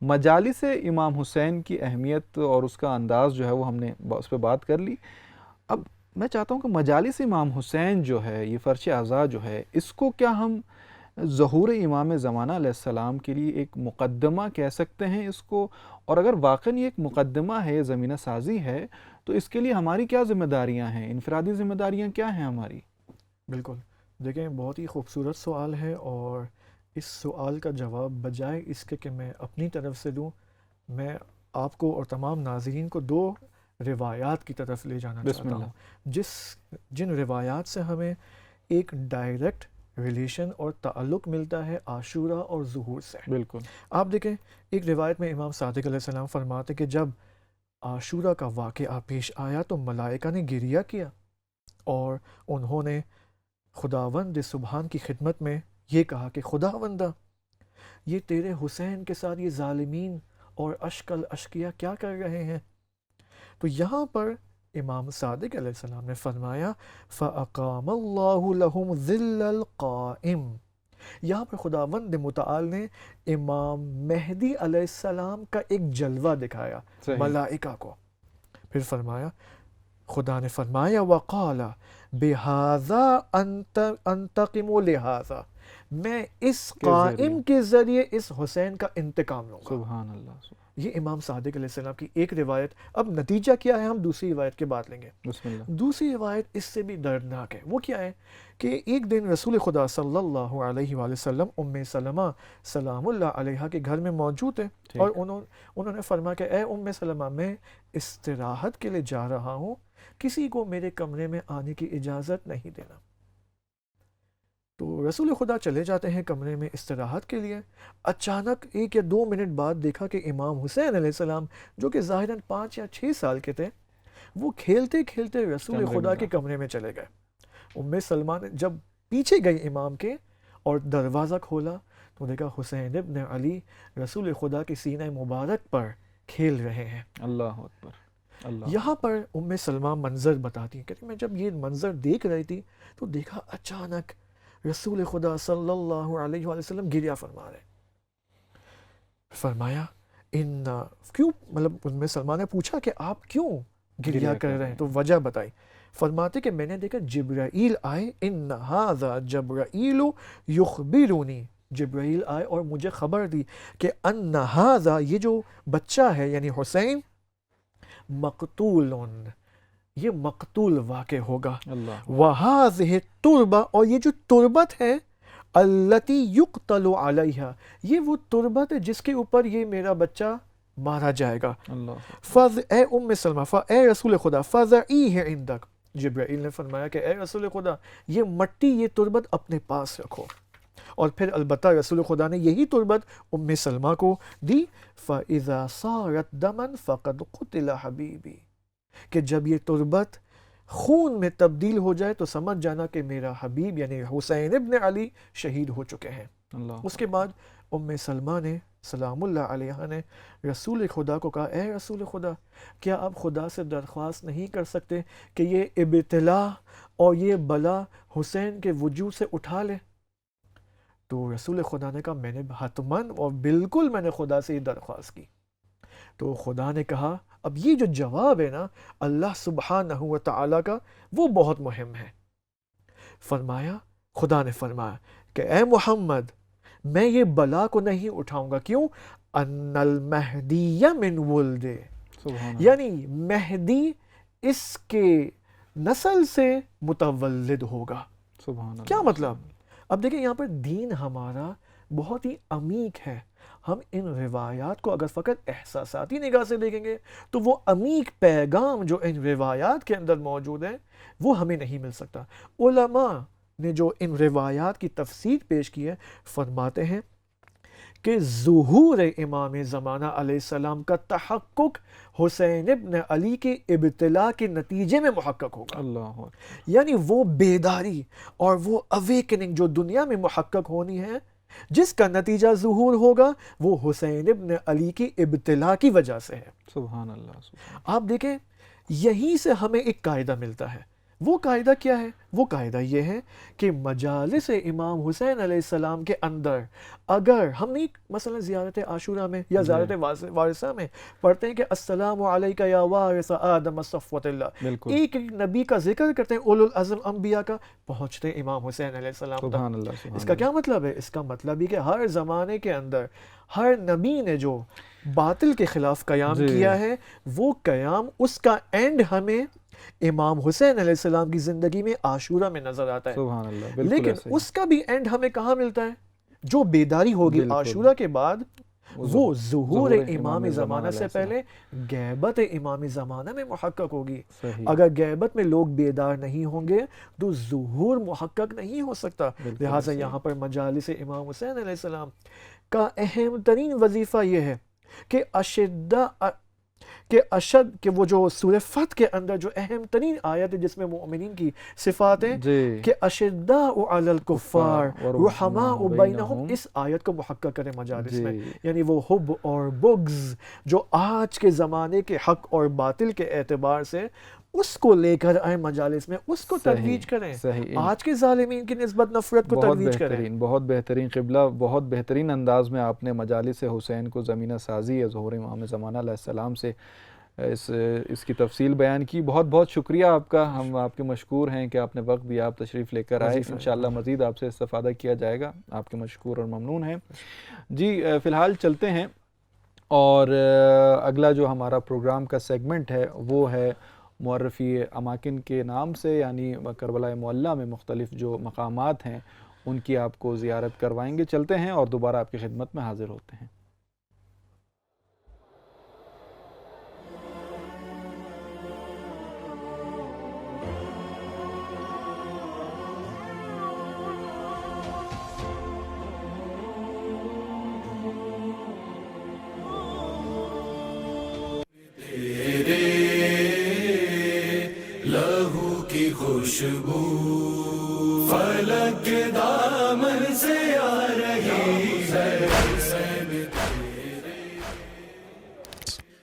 مجالس امام حسین کی اہمیت اور اس کا انداز جو ہے وہ ہم نے اس پہ بات کر لی. اب میں چاہتا ہوں کہ مجالس امام حسین جو ہے, یہ فرش اعضاء جو ہے, اس کو کیا ہم ظہور امام زمانہ علیہ السلام کے لیے ایک مقدمہ کہہ سکتے ہیں اس کو؟ اور اگر واقعی ایک مقدمہ ہے, زمینہ سازی ہے, تو اس کے لیے ہماری کیا ذمہ داریاں ہیں, انفرادی ذمہ داریاں کیا ہیں ہماری؟ بالکل, دیکھیں بہت ہی خوبصورت سوال ہے, اور اس سوال کا جواب بجائے اس کے کہ میں اپنی طرف سے دوں, میں آپ کو اور تمام ناظرین کو دو روایات کی طرف لے جانا چاہتا ہوں, جن روایات سے ہمیں ایک ڈائریکٹ ریلیشن اور تعلق ملتا ہے عاشورہ اور ظہور سے. بالکل. آپ دیکھیں ایک روایت میں امام صادق علیہ السلام فرماتے کہ جب عاشورہ کا واقعہ پیش آیا تو ملائکہ نے گریہ کیا اور انہوں نے خداوند سبحان کی خدمت میں یہ کہا کہ خداوندہ, یہ تیرے حسین کے ساتھ یہ ظالمین اور اشکل اشکیا کیا کر رہے ہیں؟ تو یہاں پر امام صادق علیہ السلام نے فرمایا فَأَقَامَ اللَّهُ لَهُمْ ظِلَّ الْقَائِمِ. یہاں پر خداوند متعال نے امام مہدی علیہ السلام کا ایک جلوہ دکھایا ملائکہ کو. پھر فرمایا, خدا نے فرمایا وَقَالَ بِهَذَا أَنْتَقِمُ لِهَذَا, میں اس قائم کے ذریعے اس حسین کا انتقام لوں گا. سبحان اللہ. یہ امام صادق علیہ السلام کی ایک روایت. اب نتیجہ کیا ہے, ہم دوسری روایت کے بعد لیں گے. بسم اللہ. دوسری روایت اس سے بھی دردناک ہے. وہ کیا ہے کہ ایک دن رسول خدا صلی اللہ علیہ وآلہ وسلم ام سلمہ سلام اللہ علیہا کے گھر میں موجود ہیں, اور انہوں نے فرمایا کہ اے ام سلمہ, میں استراحت کے لیے جا رہا ہوں, کسی کو میرے کمرے میں آنے کی اجازت نہیں دینا. تو رسول خدا چلے جاتے ہیں کمرے میں استراحت کے لیے. اچانک 1 یا 2 منٹ بعد دیکھا کہ امام حسین علیہ السلام جو کہ ظاہراً 5 یا 6 سال کے تھے, وہ کھیلتے کھیلتے رسول خدا کے کمرے میں چلے گئے. ام سلمہ نے جب پیچھے گئی امام کے اور دروازہ کھولا تو دیکھا حسین ابن علی رسول خدا کے سینہ مبارک پر کھیل رہے ہیں. اللہ اکبر. اللہ. یہاں پر ام سلمہ منظر بتاتی ہیں کہ میں جب یہ منظر دیکھ رہی تھی تو دیکھا اچانک رسول خدا صلی اللہ علیہ وآلہ وسلم گریہ فرما رہے. فرمایا کیوں, مطلب ام سلمہ نے پوچھا کہ آپ کیوں گریہ کر رہے ہیں, تو وجہ بتائی. فرماتے کہ میں نے دیکھا جبرائیل آئے, ان ھذا جبرائیل یخبرونی, جبرائیل آئے اور مجھے خبر دی کہ ان ھذا, یہ جو بچہ ہے یعنی حسین, مقتول, یہ مقتول واقع ہوگا. وَهَذِهِ التُّرْبَةُ, اور یہ جو تربت ہے, الَّتِي يُقْتَلُ عَلَيْهَا, یہ وہ تربت ہے جس کے اوپر یہ میرا بچہ مارا جائے گا. اے ام سلمہ, اے رسول خدا, فَذَعِيهِ عِنْدَكَ, جبرائیل نے فرمایا کہ اے رسول خدا, یہ مٹی, یہ تربت اپنے پاس رکھو. اور پھر البتہ رسول خدا نے یہی تربت ام سلمہ کو دی. فَإِذَا صَارَتْ دَمًا فَقَدْ قُتِلَ حَبِيبِي, کہ جب یہ تربت خون میں تبدیل ہو جائے تو سمجھ جانا کہ میرا حبیب یعنی حسین ابن علی شہید ہو چکے ہیں. اس کے بعد ام سلمہ نے سلام اللہ علیہ نے رسول خدا کو کہا, اے رسول خدا, کیا آپ خدا سے درخواست نہیں کر سکتے کہ یہ ابتلا اور یہ بلا حسین کے وجود سے اٹھا لے؟ تو رسول خدا نے کہا میں نے حتماً اور بالکل میں نے خدا سے یہ درخواست کی. تو خدا نے کہا اب یہ جو جواب ہے نا اللہ سبحانہ و تعالیٰ کا, وہ بہت مہم ہے. فرمایا, خدا نے فرمایا کہ اے محمد, میں یہ بلا کو نہیں اٹھاؤں گا. کیوں؟ ان المہدی من ولد, یعنی مہدی اس کے نسل سے متولد ہوگا. سبحان اللہ. کیا مطلب؟ اب دیکھیں یہاں پر دین ہمارا بہت ہی عمیق ہے. ہم ان روایات کو اگر فقط احساساتی نگاہ سے دیکھیں گے تو وہ عمیق پیغام جو ان روایات کے اندر موجود ہیں وہ ہمیں نہیں مل سکتا. علماء نے جو ان روایات کی تفسیر پیش کی ہے فرماتے ہیں کہ ظہور امام زمانہ علیہ السلام کا تحقق حسین ابن علی کے ابتلا کے نتیجے میں محقق ہوگا. اللہ. یعنی وہ بیداری اور وہ اویکننگ جو دنیا میں محقق ہونی ہے جس کا نتیجہ ظہور ہوگا وہ حسین ابن علی کی ابتلا کی وجہ سے ہے. سبحان اللہ. آپ دیکھیں یہیں سے ہمیں ایک قاعدہ ملتا ہے. وہ قاعدہ کیا ہے؟ وہ قاعدہ یہ ہے کہ مجالس امام حسین علیہ السلام کے اندر اگر ہم مثلا زیارت عاشورہ میں یا زیارت وارثہ میں پڑھتے ہیں کہ السلام علیکہ یا وارث آدم صفوۃ اللہ، ایک نبی کا ذکر کرتے ہیں اولو العزم انبیاء کا، پہنچتے ہیں امام حسین علیہ السلام تک. سبحان اللہ. اس کا کیا مطلب ہے؟ اس کا مطلب یہ کہ ہر زمانے کے اندر ہر نبی نے جو باطل کے خلاف قیام کیا ہے وہ قیام اس کا اینڈ ہمیں امام حسین علیہ السلام کی زندگی میں عاشورہ میں نظر آتا ہے. سبحان اللہ. لیکن اس کا بھی اینڈ ہمیں کہاں ملتا ہے؟ جو بیداری ہوگی عاشورہ کے بعد وہ ظہور امام زمانہ سے پہلے غیبت امام زمانہ میں محقق ہوگی. اگر غیبت میں لوگ بیدار نہیں ہوں گے تو ظہور محقق نہیں ہو سکتا. لہٰذا یہاں پر مجالس امام حسین علیہ السلام کا اہم ترین وظیفہ یہ ہے کہ کہ وہ جو سورہ فتح کے اندر جو اہم ترین آیت ہے جس میں مومنین کی صفات ہیں کہ اشداء علی الکفار رحماء بینہم، اس آیت کو محقق کریں مجالس میں. یعنی وہ حب اور بغض جو آج کے زمانے کے حق اور باطل کے اعتبار سے اس کو لے کر آئے مجالس میں، اس کو ترویج کریں. آج کے ظالمین کی نسبت نفرت کو ترویج کریں. بہت بہترین قبلہ، بہت بہترین انداز میں آپ نے مجالس حسین کو زمینہ سازی ہے ظہور امام زمانہ علیہ السلام سے اس کی تفصیل بیان کی. بہت بہت شکریہ آپ کا. ہم آپ کے مشکور ہیں کہ آپ نے وقت دیا، آپ تشریف لے کر آئے. انشاءاللہ مزید آپ سے استفادہ کیا جائے گا. آپ کے مشکور اور ممنون ہیں. جی فی الحال چلتے ہیں اور اگلا جو ہمارا پروگرام کا سیگمنٹ ہے وہ ہے معرفی اماکن کے نام سے، یعنی کربلا معلیٰ میں مختلف جو مقامات ہیں ان کی آپ کو زیارت کروائیں گے. چلتے ہیں اور دوبارہ آپ کی خدمت میں حاضر ہوتے ہیں. خوشبو فلک دامن سے آ رہی ہے.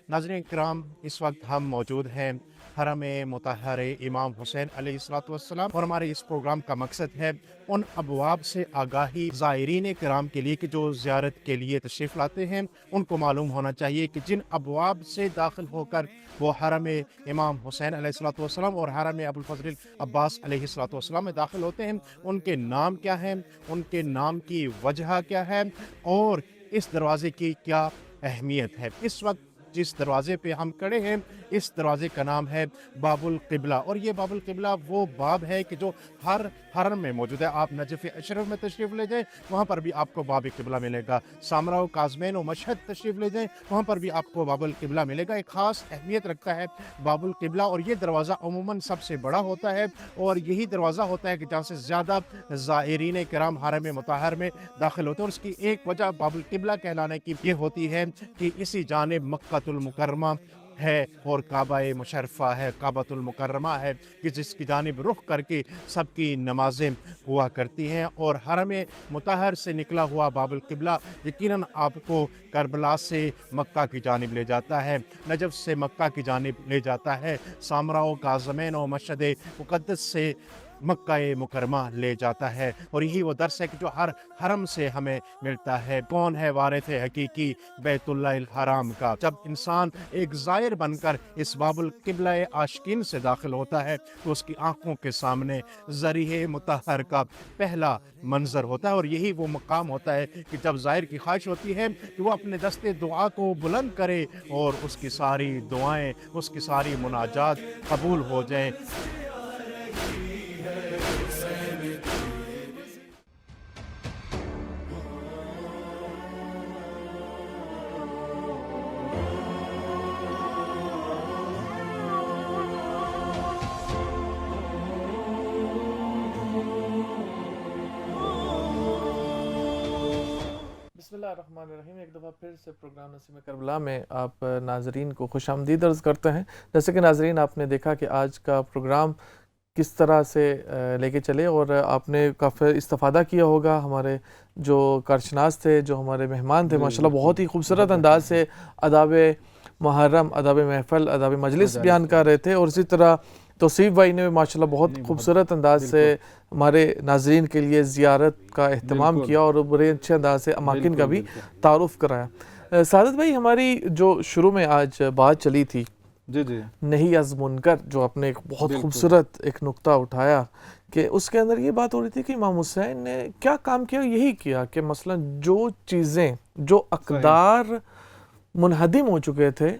ناظرین کرام، اس وقت ہم موجود ہیں حرم مطہر امام حسین علیہ السلام اور ہمارے اس پروگرام کا مقصد ہے ان ابواب سے آگاہی زائرین کرام کے لیے کہ جو زیارت کے لیے تشریف لاتے ہیں ان کو معلوم ہونا چاہیے کہ جن ابواب سے داخل ہو کر وہ حرم امام حسین علیہ السلام اور حرم ابوالفضل عباس علیہ السلام میں داخل ہوتے ہیں ان کے نام کیا ہیں، ان کے نام کی وجہ کیا ہے اور اس دروازے کی کیا اہمیت ہے. اس وقت جس دروازے پہ ہم کھڑے ہیں اس دروازے کا نام ہے باب القبلہ، اور یہ باب القبلہ وہ باب ہے کہ جو ہر حرم میں موجود ہے. آپ نجف اشرف میں تشریف لے جائیں وہاں پر بھی آپ کو باب القبلہ ملے گا. سامرا و کاظمین و مشہد تشریف لے جائیں وہاں پر بھی آپ کو باب القبلہ ملے گا. ایک خاص اہمیت رکھتا ہے باب القبلہ، اور یہ دروازہ عموماً سب سے بڑا ہوتا ہے اور یہی دروازہ ہوتا ہے کہ جہاں سے زیادہ زائرین کرام حرم مطہر میں داخل ہوتے ہیں. اور اس کی ایک وجہ باب القبلہ کہلانے کی یہ ہوتی ہے کہ اسی جانب مکہ المکرمہ ہے اور کعبہ مشرفہ ہے، کعبۃ المکرمہ ہے کہ جس کی جانب رخ کر کے سب کی نمازیں ہوا کرتی ہیں. اور حرم مطہر سے نکلا ہوا باب القبلہ یقیناً آپ کو کربلا سے مکہ کی جانب لے جاتا ہے، نجف سے مکہ کی جانب لے جاتا ہے، سامرا و کاظمین و مشہد مقدس سے مکہ مکرمہ لے جاتا ہے. اور یہی وہ درس ہے کہ جو ہر حرم سے ہمیں ملتا ہے. کون ہے وارث حقیقی بیت اللہ الحرام کا؟ جب انسان ایک زائر بن کر اس باب القبلہ عاشقین سے داخل ہوتا ہے تو اس کی آنکھوں کے سامنے ذریح مطہر کا پہلا منظر ہوتا ہے. اور یہی وہ مقام ہوتا ہے کہ جب زائر کی خواہش ہوتی ہے کہ وہ اپنے دست دعا کو بلند کرے اور اس کی ساری دعائیں، اس کی ساری مناجات قبول ہو جائیں. بسم اللہ الرحمن الرحیم. ایک دفعہ پھر سے پروگرام نسیم کربلا میں آپ ناظرین کو خوش آمدید عرض کرتے ہیں. جیسے کہ ناظرین آپ نے دیکھا کہ آج کا پروگرام کس طرح سے لے کے چلے اور آپ نے کافی استفادہ کیا ہوگا. ہمارے جو کارشناس تھے, جو ہمارے مہمان تھے, ماشاءاللہ بہت ہی خوبصورت انداز سے آداب محرم, آداب محفل, آداب مجلس بیان کر رہے تھے. اور اسی طرح توصیف بھائی نے ماشاءاللہ بہت خوبصورت انداز سے ہمارے ناظرین کے لیے زیارت کا اہتمام کیا اور بڑے اچھے انداز سے اماکن کا بھی تعارف کرایا. سعادت بھائی, ہماری جو شروع میں آج بات چلی تھی نہیں از منکر, جو آپ نے ایک بہت خوبصورت ایک نقطہ اٹھایا کہ اس کے اندر یہ بات ہو رہی تھی کہ امام حسین نے کیا کام کیا, یہی کیا کہ مثلا جو چیزیں, جو اقدار منہدم ہو چکے تھے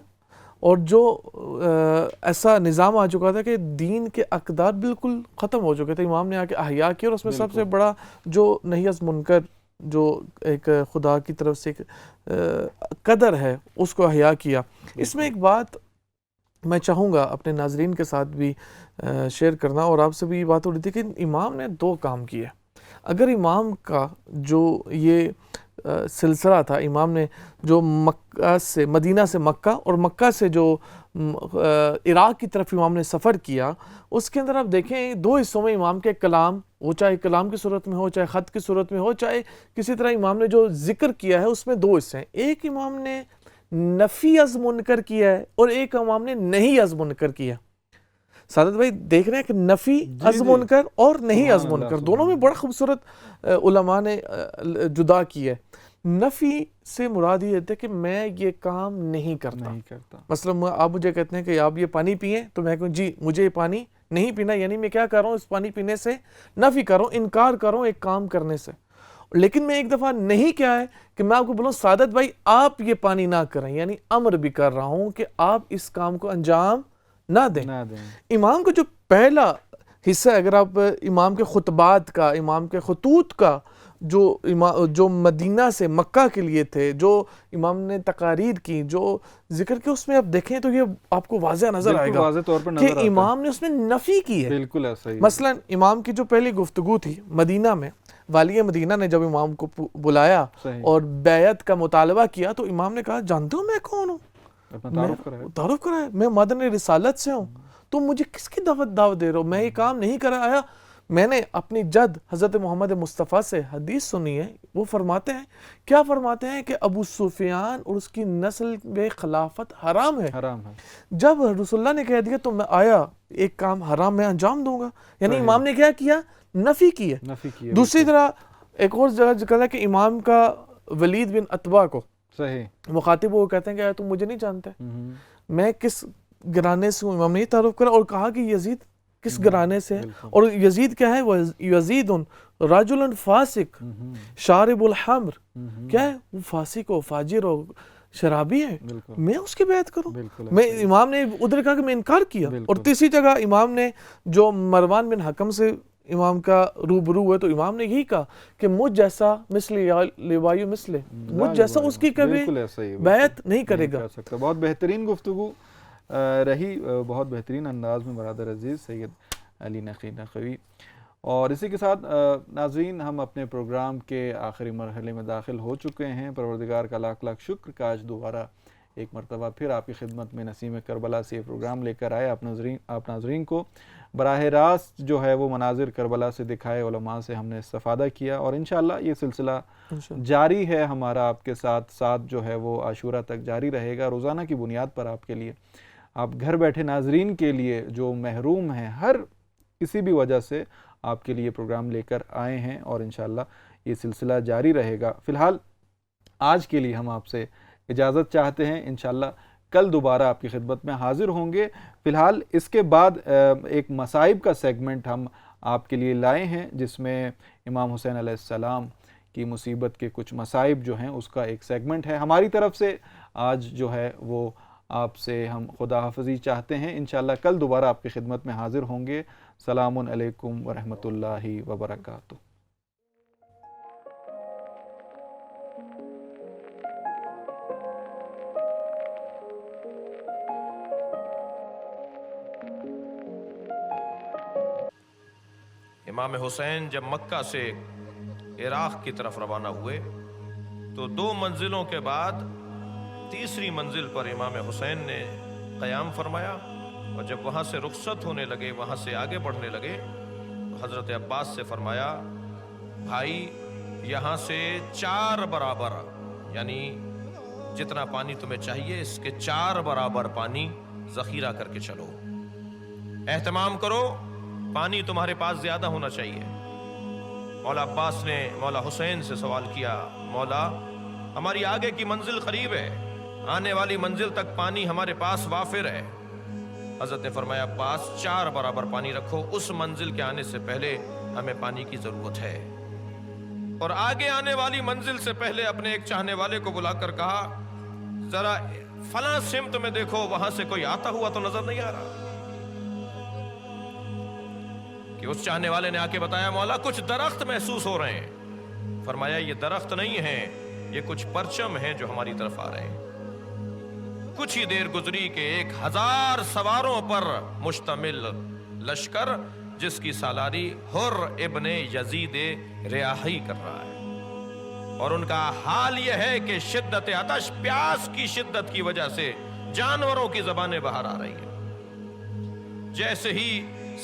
اور جو ایسا نظام آ چکا تھا کہ دین کے اقدار بالکل ختم ہو چکے تھے, امام نے آ کے احیا کیا. اور اس میں سب سے بڑا جو نہی از منکر, جو ایک خدا کی طرف سے ایک قدر ہے, اس کو احیا کیا. اس میں ایک بات میں چاہوں گا اپنے ناظرین کے ساتھ بھی شیئر کرنا, اور آپ سے بھی یہ بات ہو رہی تھی کہ امام نے دو کام کیے. اگر امام کا جو یہ سلسلہ تھا, امام نے جو مکہ سے, مدینہ سے مکہ اور مکہ سے جو عراق کی طرف امام نے سفر کیا, اس کے اندر آپ دیکھیں دو حصوں میں امام کے کلام, وہ چاہے کلام کی صورت میں ہو, چاہے خط کی صورت میں ہو, چاہے کسی طرح امام نے جو ذکر کیا ہے, اس میں دو حصے ہیں. ایک امام نے نفی از منکر کیا ہے اور ایک امام نے نہیں از منکر کیا. سعادت بھائی دیکھ رہے ہیں کہ نفی از منکر اور نہیں از منکر, دونوں میں بڑا خوبصورت علماء نے جدا کی ہے. نفی سے مراد یہ ہے کہ میں یہ کام نہیں کرتا. مثلا آپ مجھے کہتے ہیں کہ آپ یہ پانی پئیں, تو میں کہوں جی مجھے یہ پانی نہیں پینا, یعنی میں کیا کر رہا ہوں, اس پانی پینے سے نفی کر رہا ہوں, انکار کر رہا ہوں ایک کام کرنے سے. لیکن میں ایک دفعہ نہیں کیا ہے کہ میں آپ کو بولوں سعادت بھائی آپ یہ پانی نہ کریں, یعنی امر بھی کر رہا ہوں کہ آپ اس کام کو انجام نہ دیں. امام کا جو پہلا حصہ ہے, اگر آپ امام کے خطبات کا, امام کے خطوط کا جو مدینہ سے مکہ کے لیے تھے, جو امام نے تقاریر کی, جو ذکر کے, اس میں آپ دیکھیں تو یہ آپ کو واضح نظر آئے گا کہ امام نے اس میں نفی کی ہے. بالکل ایسا ہی. مثلا امام کی جو پہلی گفتگو تھی مدینہ میں, والی مدینہ نے جب امام کو بلایا اور بیعت کا مطالبہ کیا, تو امام نے کہا جانتے ہو میں کون ہوں, تعارف کرایا, میں مادن رسالت سے ہوں, تم مجھے کس کی دعوت دے رہے ہو, میں یہ کام نہیں کر آیا. میں نے اپنی جد حضرت محمد مصطفیٰ سے حدیث سنی ہے, وہ فرماتے ہیں, کیا فرماتے ہیں کہ ابو سفیان اور اس کی نسل میں خلافت حرام ہے. جب رسول اللہ نے کہہ دیا تو میں آیا, ایک کام حرام میں انجام دوں گا, یعنی امام نے کیا کیا, نفی کی ہے. دوسری طرح ایک اور جگہ ذکر ہے کہ امام کا ولید بن عتبہ کو مخاطب وہ کہتے ہیں کہ تم مجھے نہیں جانتے, میں کس گھرانے سے ہوں, امام نے یہ تعارف کرا اور کہا کہ یزید کس گھرانے سے, اور یزید کیا ہے, وہ یزید رجل فاسق شارب الحمر, کیا ہے وہ فاسق و فاجر و شرابی ہے, میں اس کی بیعت کروں. میں امام نے ادھر کہا کہ میں انکار کیا. اور تیسری جگہ امام نے جو مروان بن حکم سے امام کا روبرو ہوئے, تو امام نے یہی کہا کہ مجھ جیسا مثل لیوایو مثل, مجھ جیسا اس کی کبھی بیعت نہیں کرے گا. بہت بہترین گفتگو رہی, بہت بہترین انداز میں برادر عزیز سید علی نقی نقوی. اور اسی کے ساتھ ناظرین ہم اپنے پروگرام کے آخری مرحلے میں داخل ہو چکے ہیں. پروردگار کا لاکھ لاکھ شکر کہ آج دوبارہ ایک مرتبہ پھر آپ کی خدمت میں نسیم کربلا سے یہ پروگرام لے کر آئے. آپ ناظرین کو براہ راست جو ہے وہ مناظر کربلا سے دکھائے, علماء سے ہم نے استفادہ کیا, اور انشاءاللہ یہ سلسلہ جاری ہے ہمارا آپ کے ساتھ جو ہے وہ عاشورہ تک جاری رہے گا. روزانہ کی بنیاد پر آپ کے لیے, آپ گھر بیٹھے ناظرین کے لیے جو محروم ہیں ہر کسی بھی وجہ سے, آپ کے لیے پروگرام لے کر آئے ہیں, اور انشاءاللہ یہ سلسلہ جاری رہے گا. فی الحال آج کے لیے ہم آپ سے اجازت چاہتے ہیں, انشاءاللہ کل دوبارہ آپ کی خدمت میں حاضر ہوں گے. فی الحال اس کے بعد ایک مصائب کا سیگمنٹ ہم آپ کے لیے لائے ہیں, جس میں امام حسین علیہ السلام کی مصیبت کے کچھ مصائب جو ہیں اس کا ایک سیگمنٹ ہے. ہماری طرف سے آج جو ہے وہ آپ سے ہم خدا حافظی چاہتے ہیں. انشاءاللہ کل دوبارہ آپ کی خدمت میں حاضر ہوں گے. سلام علیکم ورحمۃ اللہ وبرکاتہ. امام حسین جب مکہ سے عراق کی طرف روانہ ہوئے تو 2 منزلوں کے بعد تیسری منزل پر امام حسین نے قیام فرمایا، اور جب وہاں سے رخصت ہونے لگے، وہاں سے آگے بڑھنے لگے تو حضرت عباس سے فرمایا بھائی یہاں سے 4 برابر، یعنی جتنا پانی تمہیں چاہیے اس کے 4 برابر پانی ذخیرہ کر کے چلو، اہتمام کرو، پانی تمہارے پاس زیادہ ہونا چاہیے. مولا عباس نے مولا حسین سے سوال کیا مولا ہماری آگے کی منزل قریب ہے، آنے والی منزل تک پانی ہمارے پاس وافر ہے. حضرت نے فرمایا عباس 4 برابر پانی رکھو، اس منزل کے آنے سے پہلے ہمیں پانی کی ضرورت ہے. اور آگے آنے والی منزل سے پہلے اپنے ایک چاہنے والے کو بلا کر کہا ذرا فلاں سمت میں دیکھو، وہاں سے کوئی آتا ہوا تو نظر نہیں آ رہا. کہ اس چاہنے والے نے آ کے بتایا مولا کچھ درخت محسوس ہو رہے ہیں. فرمایا یہ درخت نہیں ہیں، یہ کچھ پرچم ہیں جو ہماری طرف آ رہے ہیں. کچھ ہی دیر گزری کہ 1000 سواروں پر مشتمل لشکر جس کی سالاری حر ابن یزید ریاحی کر رہا ہے، اور ان کا حال یہ ہے کہ شدت عطش، پیاس کی شدت کی وجہ سے جانوروں کی زبانیں باہر آ رہی ہیں. جیسے ہی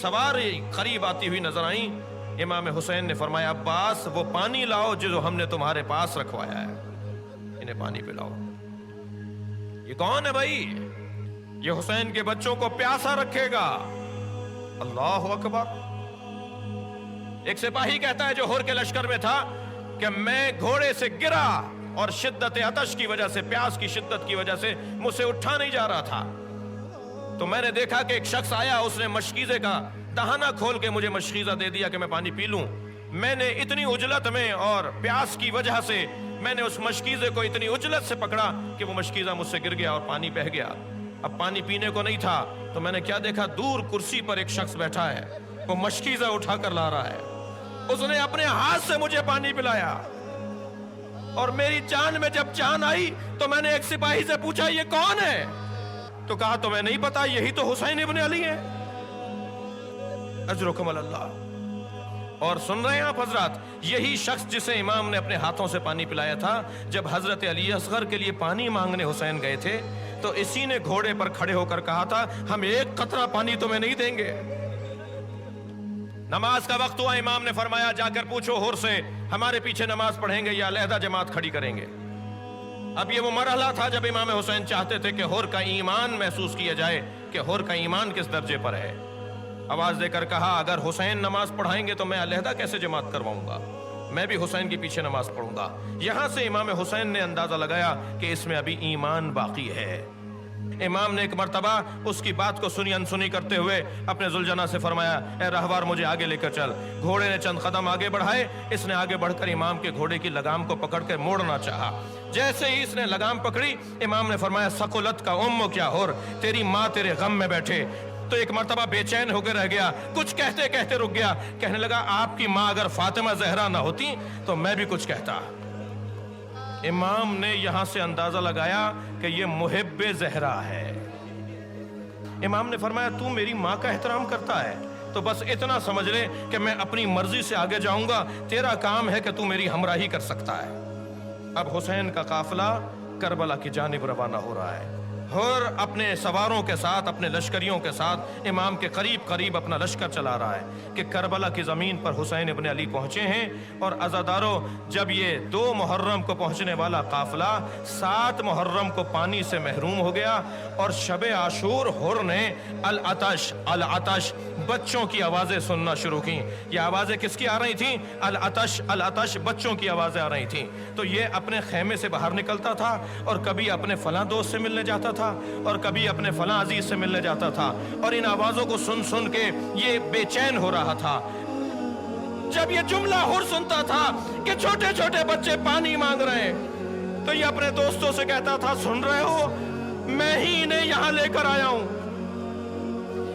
سواری قریب آتی ہوئی نظر آئیں، امام حسین نے فرمایا عباس وہ پانی لاؤ جو ہم نے تمہارے پاس رکھوایا ہے، انہیں پانی پلاؤ. یہ کون ہے بھائی؟ یہ حسین کے بچوں کو پیاسا رکھے گا. اللہ اکبر. ایک سپاہی کہتا ہے جو ہور کے لشکر میں تھا کہ میں گھوڑے سے گرا اور شدت عطش کی وجہ سے، پیاس کی شدت کی وجہ سے مجھ سے اٹھا نہیں جا رہا تھا، تو میں نے دیکھا کہ ایک شخص آیا، اس نے مشکیزے کا دہانہ کھول کے مجھے مشکیزہ دے دیا کہ میں پانی پی لوں. میں نے اتنی عجلت میں اور پیاس کی وجہ سے میں نے اس مشکیزے کو اتنی عجلت سے پکڑا کہ وہ مشکیزہ مجھ سے گر گیا اور پانی بہہ گیا. اب پانی پینے کو نہیں تھا تو میں نے کیا دیکھا، دور کرسی پر ایک شخص بیٹھا ہے، وہ مشکیزہ اٹھا کر لا رہا ہے. اس نے اپنے ہاتھ سے مجھے پانی پلایا، اور میری جان میں جب جان آئی تو میں نے ایک سپاہی سے پوچھا یہ کون ہے؟ تو کہا تمہیں نہیں پتا، یہی تو حسین ابن علی ہیں. اجرکم اللہ. اور سن رہے ہیں آپ حضرات، یہی شخص جسے امام نے اپنے ہاتھوں سے پانی پلایا تھا، جب حضرت علی اصغر کے لیے پانی مانگنے حسین گئے تھے تو اسی نے گھوڑے پر کھڑے ہو کر کہا تھا ہم 1 قطرہ پانی تمہیں نہیں دیں گے. نماز کا وقت ہوا، امام نے فرمایا جا کر پوچھو ہور سے ہمارے پیچھے نماز پڑھیں گے یا علیحدہ جماعت کھڑی کریں گے. اب یہ وہ مرحلہ تھا جب امام حسین چاہتے تھے کہ ہور کا ایمان محسوس کیا جائے کہ ہور کا ایمان کس درجے پر ہے. آواز دے کر کہا اگر حسین نماز پڑھائیں گے تو میں علیحدہ کیسے جماعت کرواؤں گا، میں بھی حسین کے پیچھے نماز پڑھوں گا. یہاں سے امام حسین نے اندازہ لگایا کہ اس میں ابھی ایمان باقی ہے. امام نے ایک مرتبہ اس کی بات کو سنی انسنی کرتے ہوئے اپنے ذوالجناح سے فرمایا اے راہوار مجھے آگے لے کر چل. گھوڑے نے چند قدم آگے بڑھائے، اس نے آگے بڑھ کر امام کے گھوڑے کی لگام کو پکڑ کر موڑنا چاہا. جیسے ہی اس نے لگام پکڑی، امام نے فرمایا سقلت کا ام کیا ہور، تیری ماں تیرے غم میں بیٹھے. تو ایک مرتبہ بے چین ہو کے رہ گیا، کچھ کہتے کہتے رک گیا. کہنے لگا آپ کی ماں اگر فاطمہ زہرا نہ ہوتی تو میں بھی کچھ کہتا. امام نے یہاں سے اندازہ لگایا کہ یہ محب زہرا ہے. امام نے فرمایا تو میری ماں کا احترام کرتا ہے تو بس اتنا سمجھ لے کہ میں اپنی مرضی سے آگے جاؤں گا، تیرا کام ہے کہ تو میری ہمراہی کر سکتا ہے. اب حسین کا قافلہ کربلا کی جانب روانہ ہو رہا ہے، اور اپنے سواروں کے ساتھ، اپنے لشکریوں کے ساتھ امام کے قریب قریب اپنا لشکر چلا رہا ہے کہ کربلا کی زمین پر حسین ابن علی پہنچے ہیں. اور عزاداروں، جب یہ 2 محرم کو پہنچنے والا قافلہ 7 محرم کو پانی سے محروم ہو گیا، اور شب عاشور حر نے العطش العطش بچوں کی آوازیں سننا شروع کی. یہ آوازیں کس کی آ رہی تھیں؟ العطش العطش بچوں کی آوازیں آ رہی تھیں. تو یہ اپنے خیمے سے باہر نکلتا تھا اور کبھی اپنے فلاں دوست سے ملنے جاتا تھا اور کبھی اپنے فلاں عزیز سے ملنے جاتا تھا، اور ان آوازوں کو سن سن کے یہ بے چین ہو رہا تھا. جب یہ جملہ حر سنتا تھا کہ چھوٹے چھوٹے بچے پانی مانگ رہے ہیں تو یہ اپنے دوستوں سے کہتا تھا سن رہے ہو، میں ہی انہیں یہاں لے کر آیا ہوں.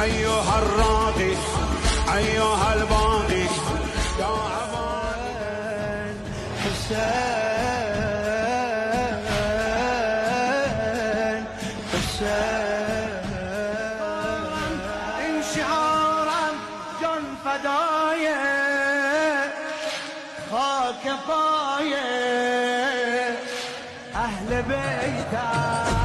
أيها الراضي أيها الباضي يا أمان حسين انشعارا جن فدايه خاك طايه أهل بيته